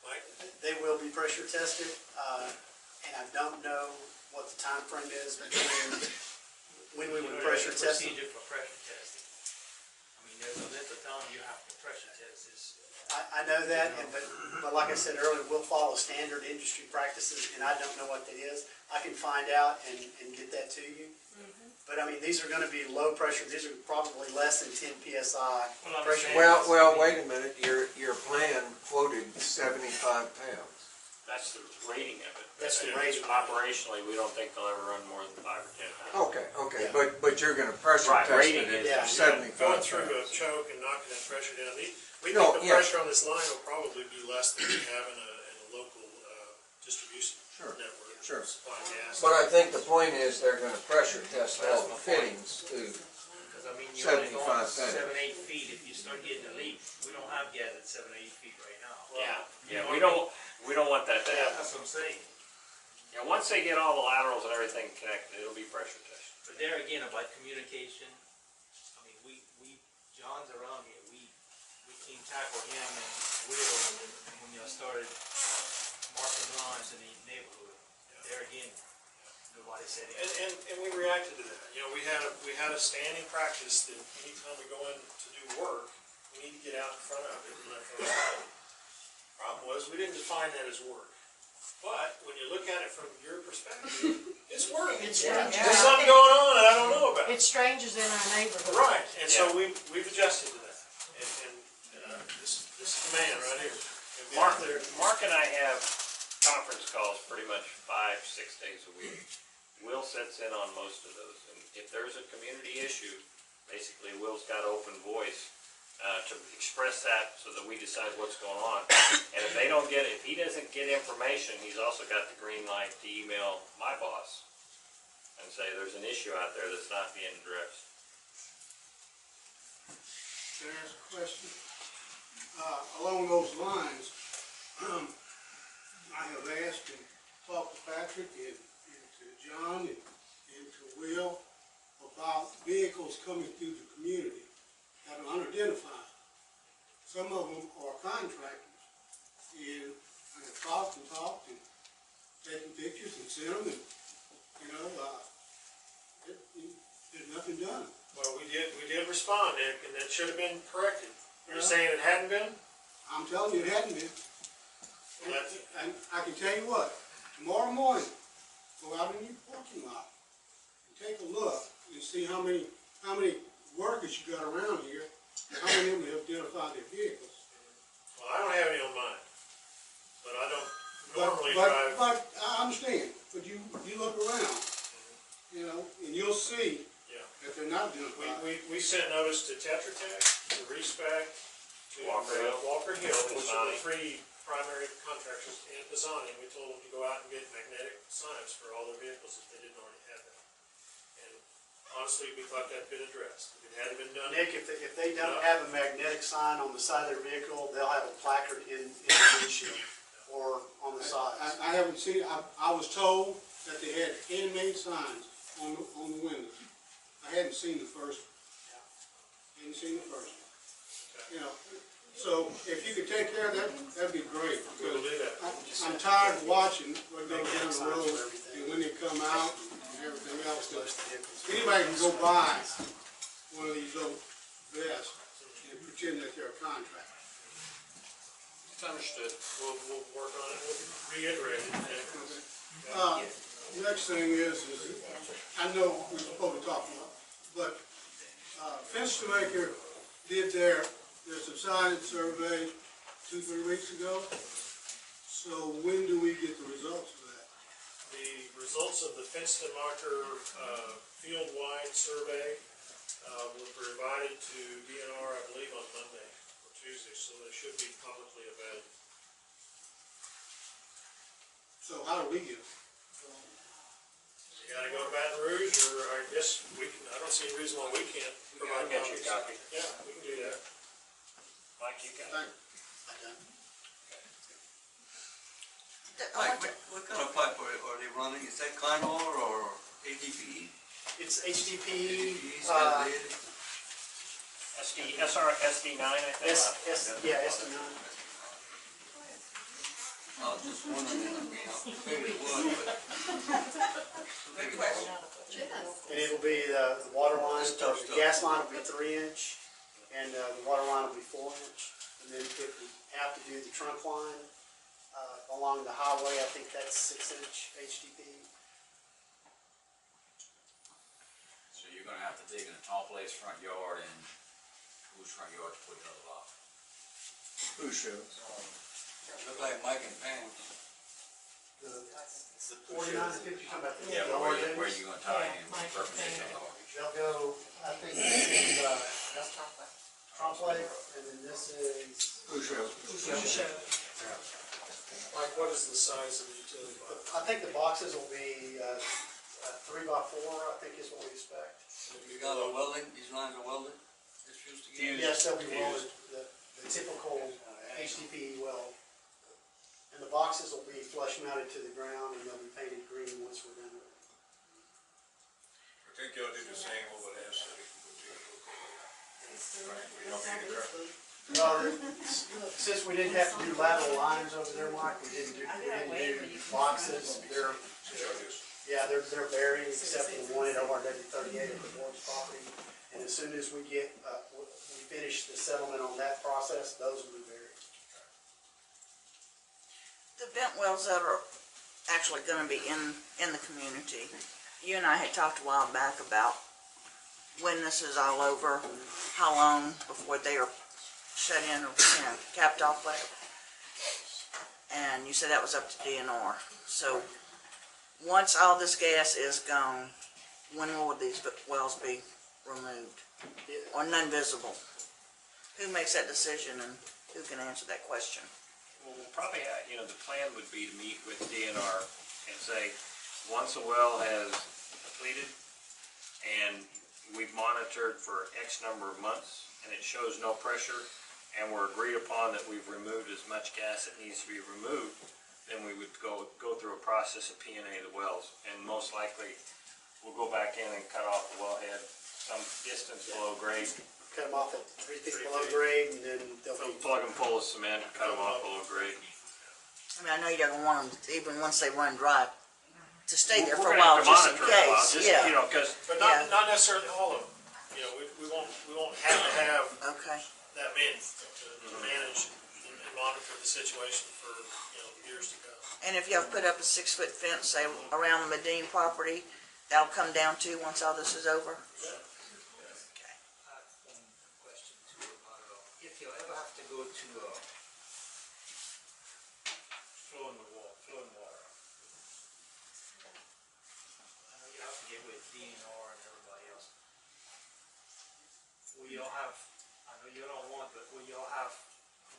Mike? They will be pressure tested, and I don't know what the time frame is between when we would pressure test them. Procedure for pressure testing. I mean, there's a length of time you have to pressure test this. I know that, but like I said earlier, we'll follow standard industry practices, and I don't know what that is. I can find out and get that to you. But I mean, these are going to be low pressure. These are probably less than 10 psi pressure. Well, wait a minute. Your plan quoted 75 pounds. That's the rating of it. That's the rating. Operationally, we don't think they'll ever run more than 5 or 10 pounds. Okay, Yeah. but you're going to pressure Right, test rating it it, at yeah. 75 Going through a pounds. choke and knocking that pressure down. We No, think the yeah. pressure on this line will probably be less than we have in a local distribution network. Sure. Supply gas. But I think the point is they're going to pressure test all the fittings too. Because I mean, you're only 75 going pounds. 7-8 feet if you start getting a leak. We don't have gas at 7-8 feet right now. Yeah, we don't want that to happen. That's what I'm saying. Yeah, once they get all the laterals and everything connected, it'll be pressure tested. But there again, about communication, I mean, John's around here, we can tackle him and Will when y'all started marking lines in the neighborhood. There again, nobody said anything. And we reacted to that. You know, we had a standing practice that anytime we go in to do work, we need to get out in front of it and let folks know. Problem was, we didn't define that as work. But when you look at it from your perspective, It's working. It's There's strange. something going on that I don't know about. It's strangers in our neighborhood. Right, and so we've adjusted to that. And this is the man right here. He'll get out there. Mark and I have conference calls pretty much 5-6 days a week. Will sits in on most of those, and if there's a community issue, basically Will's got open voice to express that so that we decide what's going on. And if he doesn't get information, he's also got the green light to email my boss and say there's an issue out there that's not being addressed. Can I ask a question? Along those lines, I have asked and talked to Patrick and to John and to Will about vehicles coming through the community that are unidentified. Some of them are contractors, and I have talked and taken pictures and sent them, and, there's nothing done. Well, we did respond, Nick, and that should have been corrected. You're saying it hadn't been? I'm telling you, it hadn't been. Well, that's, And I can tell you what, tomorrow morning, go out in your parking lot and take a look and see how many workers you got around here and how many of them have identified their vehicles. well, I don't have any on mine, but I don't normally drive. But I understand, but you look around, and you'll see Yeah. that they're not identified. We sent notice to Tetra Tech, to Respec, to Walker Hill, which are Pisani. the three primary contractors in Pisani, and we told them to go out and get magnetic signs for all their vehicles if they didn't already have them. And honestly, we thought that'd been addressed. If it hadn't been done. Nick, if they don't have a magnetic sign on the side of their vehicle, they'll have a placard in the windshield or on the sides. I haven't seen, I was told that they had handmade signs on the windows. I hadn't seen the first one. So if you could take care of that, that'd be great. We'll do that. I'm tired of watching what goes down the road and when they come out and everything else. Anybody can go buy one of these little vests and pretend that they're a contractor. It's understood. We'll work on it. We'll reiterate it. Next thing is I know we're supposed to talk about, but Fence to Maker did their subsidence survey 2-3 weeks ago. So when do we get the results of that? The results of the Fence to Marker field-wide survey were provided to DNR, I believe, on Monday or Tuesday, so they should be publicly available. So how do we get it? You gotta go to Baton Rouge, or I guess I don't see a reason why we can't provide I'll get you a copies. copy. Yeah, we can do that. Mike, you got it. Mike, what kind of pipe are they running? Is that Clinor or ADPE? It's HDPE, SD9, I think. SD9. I was just wondering, I figured it was, but maybe that's And it'll be the water line, the gas line will be 3-inch, and the water line will be 4-inch. And then if we have to do the trunk line along the highway, I think that's 6-inch HDPE. So you're gonna have to dig in a tall place front yard and whose front yard to put the other lot? Who shows? look like Mike and Pam. The 49 and 50, come back. Yeah, but where you gonna tie in Mike, perpendicular? They'll go, I think this is, Trompe, and then this is, Who shows? Mike, what is the size of the utility box? I think the boxes will be 3x4, I think is what we expect. You got a welding, these lines are welded, it's fused together? Yes, they'll be welded, the typical HDPE weld. And the boxes will be flush mounted to the ground, and they'll be painted green once we're done with it. I think y'all did the same over there, so we don't need to cut. Well, since we didn't have to do lateral lines over there, Mike, we didn't do boxes. They're buried except for the one at ORW 38 at the board's property. And as soon as we finish the settlement on that process, those will be buried. The vent wells that are actually gonna be in the community. You and I had talked a while back about when this is all over, how long before they are shut in or, capped off, whatever. And you said that was up to DNR. So, once all this gas is gone, when will these wells be removed? Or none visible? Who makes that decision and who can answer that question? Well, we'll probably, the plan would be to meet with DNR and say, once a well has depleted and we've monitored for X number of months and it shows no pressure and we're agreed upon that we've removed as much gas that needs to be removed, then we would go through a process of P&A the wells. And most likely, we'll go back in and cut off the wellhead some distance below grade. Cut them off at 3 feet below grade, and then they'll So be. plug them full of cement, cut them off below grade. I mean, I know you don't want them, even once they run dry, to stay there for We're a gonna while, have to just in monitor it a while, case, just, yeah. Cause. But Yeah. not necessarily all of them. We won't have to have Okay. that many to manage and monitor the situation for, years to come. And if y'all put up a 6-foot fence, say, around the Medine property, that'll come down too once all this is over? Yeah. Okay. I have one question too about, if you ever have to go to, flowing water. I know you have to get with DNR and everybody else. Will y'all have, I know you don't want, but will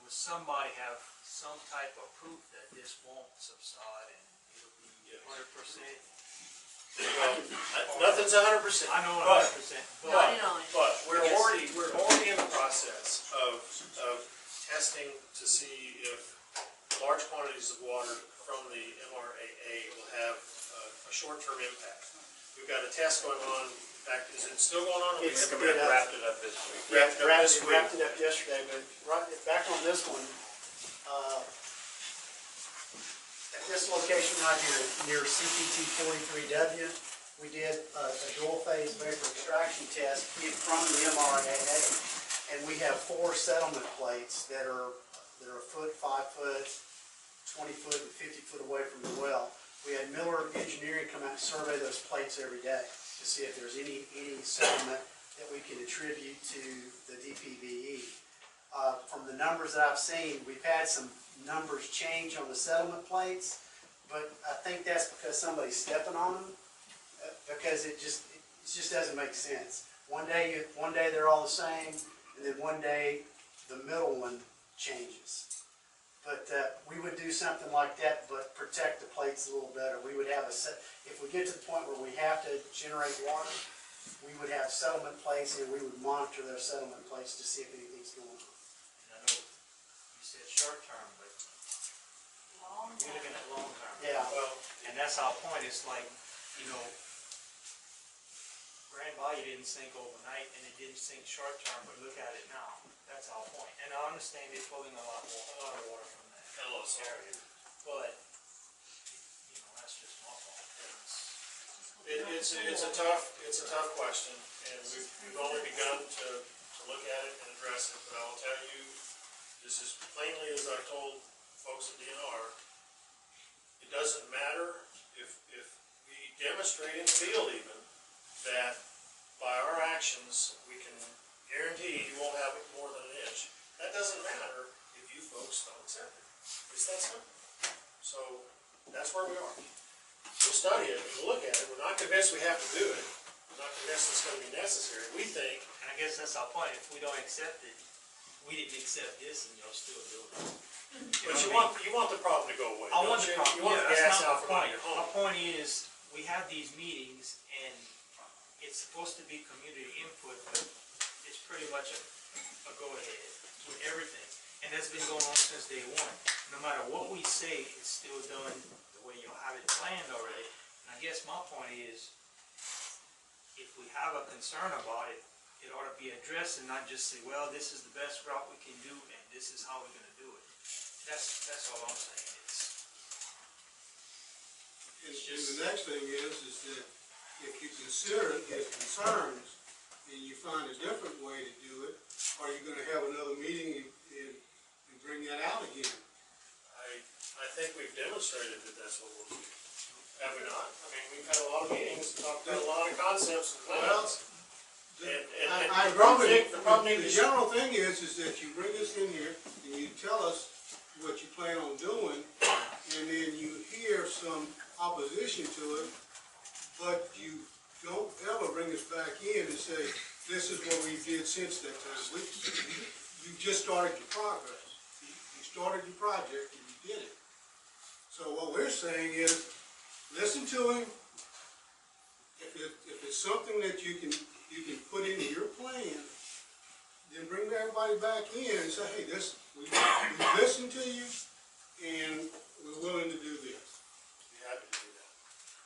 somebody have some type of proof that this won't subside and it'll be 100%? Well, nothing's 100%. I know But- 100%, Riding on it. But we're already in the process of testing to see if large quantities of water from the MRAA will have a short-term impact. We've got a test going on. In fact, is it still going on? It's We wrapped it up this week. Wrapped it up this week. Wrapped it up yesterday, but back on this one, at this location right here, near CPT 43W, we did a dual phase vapor extraction test from the MRAA. And we have 4 settlement plates that are a foot, 5 foot, 20 foot, and 50 foot away from the well. We had Miller Engineering come out and survey those plates every day to see if there's any settlement that we can attribute to the DPVE. From the numbers that I've seen, we've had some numbers change on the settlement plates, but I think that's because somebody's stepping on them, because it just doesn't make sense. One day they're all the same, and then one day the middle one changes. But we would do something like that, but protect the plates a little better. We would have if we get to the point where we have to generate water, we would have settlement plates, and we would monitor those settlement plates to see if anything's going on. and I know you said short term, but you're looking at long term. Yeah. Well, And that's our point, it's like, Grand Bayou didn't sink overnight, and it didn't sink short term, but look at it now, that's our point. And I understand they're pulling a lot of water from that area, but, that's just my fault. it's a tough question, and we've only begun to look at it and address it, but I will tell you, just as plainly as I've told folks at DNR, it doesn't matter if we demonstrate in the field even, that by our actions, we can guarantee you won't have more than an inch. That doesn't matter if you folks don't accept it. It's that simple. So, that's where we are. We'll study it, we'll look at it, we're not convinced we have to do it, we're not convinced it's gonna be necessary. We think, And I guess that's our point, if we don't accept it, we didn't accept this and y'all still do it. but you want the problem to go away. I want don't the you? problem, You want yeah, the gas that's out not from my under point. your My home. point is, we have these meetings and it's supposed to be community input, but it's pretty much a go-ahead with everything. And that's been going on since day one. No matter what we say, it's still done the way you have it planned already. And I guess my point is, if we have a concern about it, it ought to be addressed and not just say, well, this is the best route we can do and this is how we're gonna do it. That's all I'm saying. And the next thing is that if you consider his concerns and you find a different way to do it, are you gonna have another meeting and bring that out again? I think we've demonstrated that that's what we'll do. Have we not? I mean, we've had a lot of meetings, talked about a lot of concepts and plans. I agree with you. The general thing is that you bring us in here and you tell us what you plan on doing, and then you hear some opposition to it, but you don't ever bring us back in and say, this is what we did since that time. You just started your progress. You started your project and you did it. So what we're saying is, listen to him. If it's something that you can put into your plan, then bring everybody back in and say, hey, we listened to you and we're willing to do this. Be happy to do that.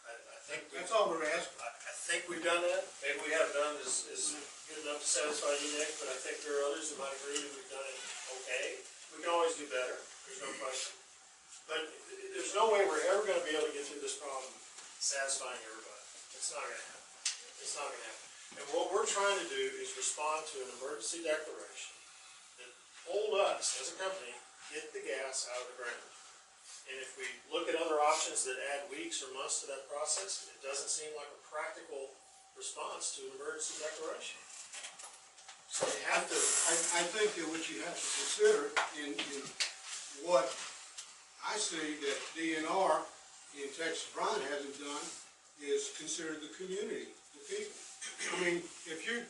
I think That's all we're asking. I think we've done that. Maybe we haven't done is good enough to satisfy you, Nick, but I think there are others that might agree that we've done it okay. We can always do better. There's no question. But there's no way we're ever going to be able to get through this problem satisfying everybody. It's not going to happen. It's not going to happen. And what we're trying to do is respond to an emergency declaration that told us, as a company, get the gas out of the ground. And if we look at other options that add weeks or months to that process, it doesn't seem like a practical response to an emergency declaration. So you have to. I think that what you have to consider in what I see that DNR in Texas Brine hasn't done is consider the community, the people. I mean, if you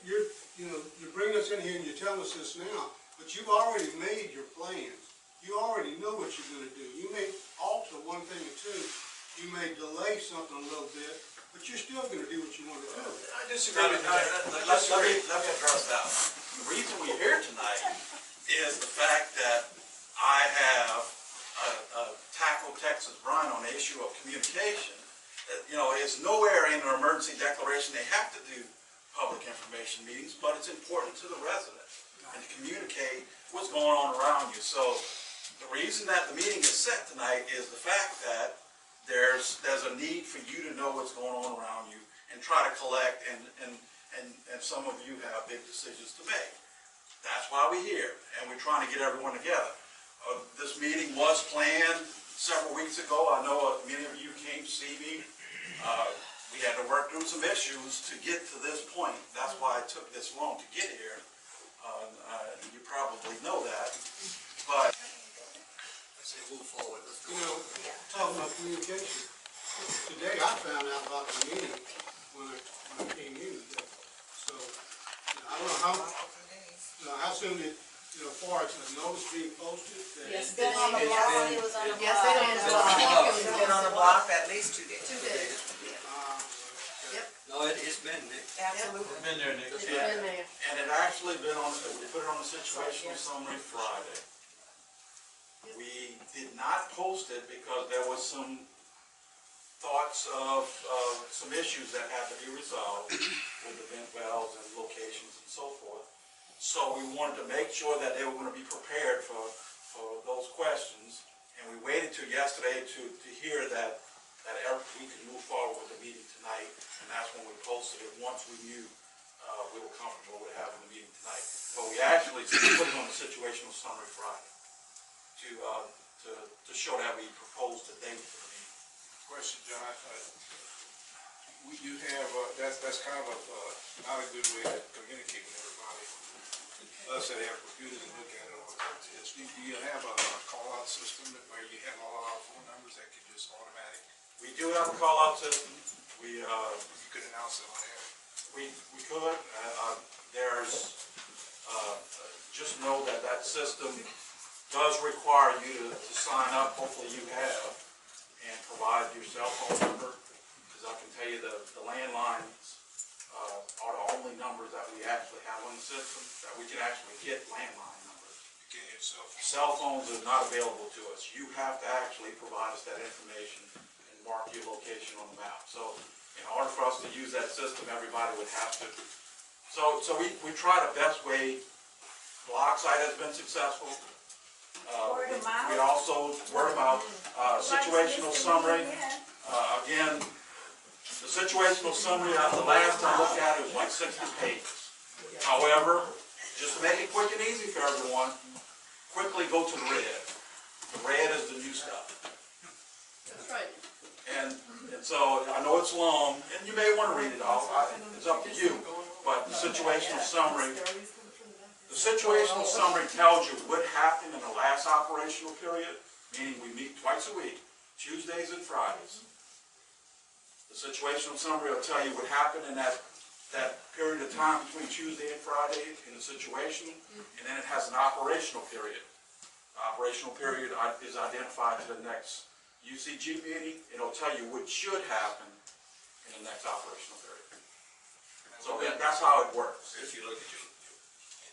bring us in here and you're telling us this now, but you've already made your plans. You already know what you're going to do. You may alter one thing or two. You may delay something a little bit, but you're still going to do what you want to do. I disagree with that. Let me address that. The reason we're here tonight is the fact that I have tackled Texas Brine on the issue of communication. It's nowhere in our emergency declaration they have to do public information meetings, but it's important to the residents and to communicate what's going on around you. So the reason that the meeting is set tonight is the fact that there's a need for you to know what's going on around you and try to collect, and some of you have big decisions to make. That's why we're here, and we're trying to get everyone together. This meeting was planned several weeks ago. I know many of you came to see me. We had to work through some issues to get to this point. That's why it took this long to get here. You probably know that, but I say move forward. Let's go. Talking about communication. Today I found out about the meeting when I came in today. So, I don't know how soon it, as far as the notice being posted. Yes, Been on the block, it was on the block. Yes, they did. It's been on the block at least 2 days. 2 days. No, it's been, Nick. Absolutely. Been there, Nick. It's been there. and it actually been on. We put it on the situational summary Friday. We did not post it because there was some thoughts of some issues that had to be resolved with the vent valves and locations and so forth. So we wanted to make sure that they were going to be prepared for those questions, and we waited till yesterday to hear that we could move forward with the meeting tonight, and that's when we posted it once we knew we were comfortable with having the meeting tonight. But we actually put it on the situational summary Friday to show that we proposed a date for the meeting. Question, John. You have, that's kind of not a good way to communicate with everybody. Us that have computers and look at it all the time. Do you have a call-out system where you have all our phone numbers that can just automatic? We do have a call-out system. You could announce it on air. We could. There's just know that system does require you to sign up. Hopefully you have, and provide your cell phone number, because I can tell you the landlines are the only numbers that we actually have on the system that we can actually get landline numbers. You can't hit cell phone. Cell phones are not available to us. You have to actually provide us that information and mark your location on the map. So in order for us to use that system, everybody would have to. So we try the best way. Blockside has been successful. Word of mouth. We also, word of mouth, situational summary. Again, the situational summary, the last I looked at it was like 60 pages. However, just to make it quick and easy for everyone, quickly go to the red. The red is the new stuff. That's right. And so, I know it's long, and you may want to read it all, it's up to you, but the situational summary tells you what happened in the last operational period, meaning we meet twice a week, Tuesdays and Fridays. The situational summary will tell you what happened in that period of time between Tuesday and Friday in the situation, and then it has an operational period. The operational period is identified to the next UCG meeting. It'll tell you what should happen in the next operational period. So that's how it works. If you look at your.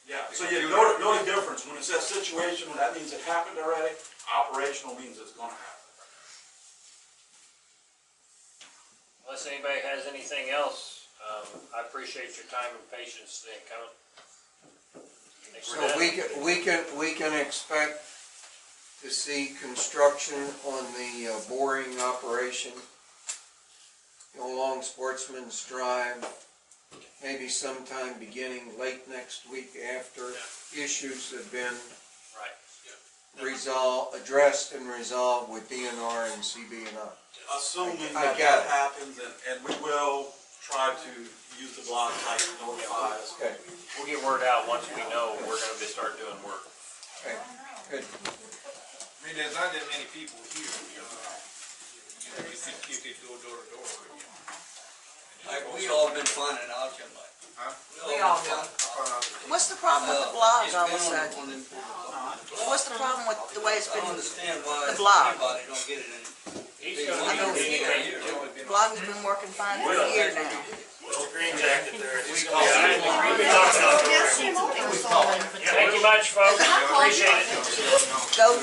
Yeah, so you know the difference. When it says situational, that means it happened already. Operational means it's gonna happen. Unless anybody has anything else, I appreciate your time and patience today coming. So we can expect to see construction on the boring operation along Sportsman's Drive, maybe sometime beginning late next week after issues have been addressed and resolved with DNR and CB&I. Assuming that happens, and we will try to use the block type to notify us. Okay. We'll get word out once we know we're gonna start doing work. Okay, good. I mean, there's not that many people here. You could go door to door. We all been finding out, Jim. Huh? We all have. What's the problem with the blog all of a sudden? What's the problem with the way it's I been, don't understand why the blog? anybody don't get it any. The blog has been working fine for a year now. Mr. Green jacket there. Thank you much, folks. Appreciate it. Go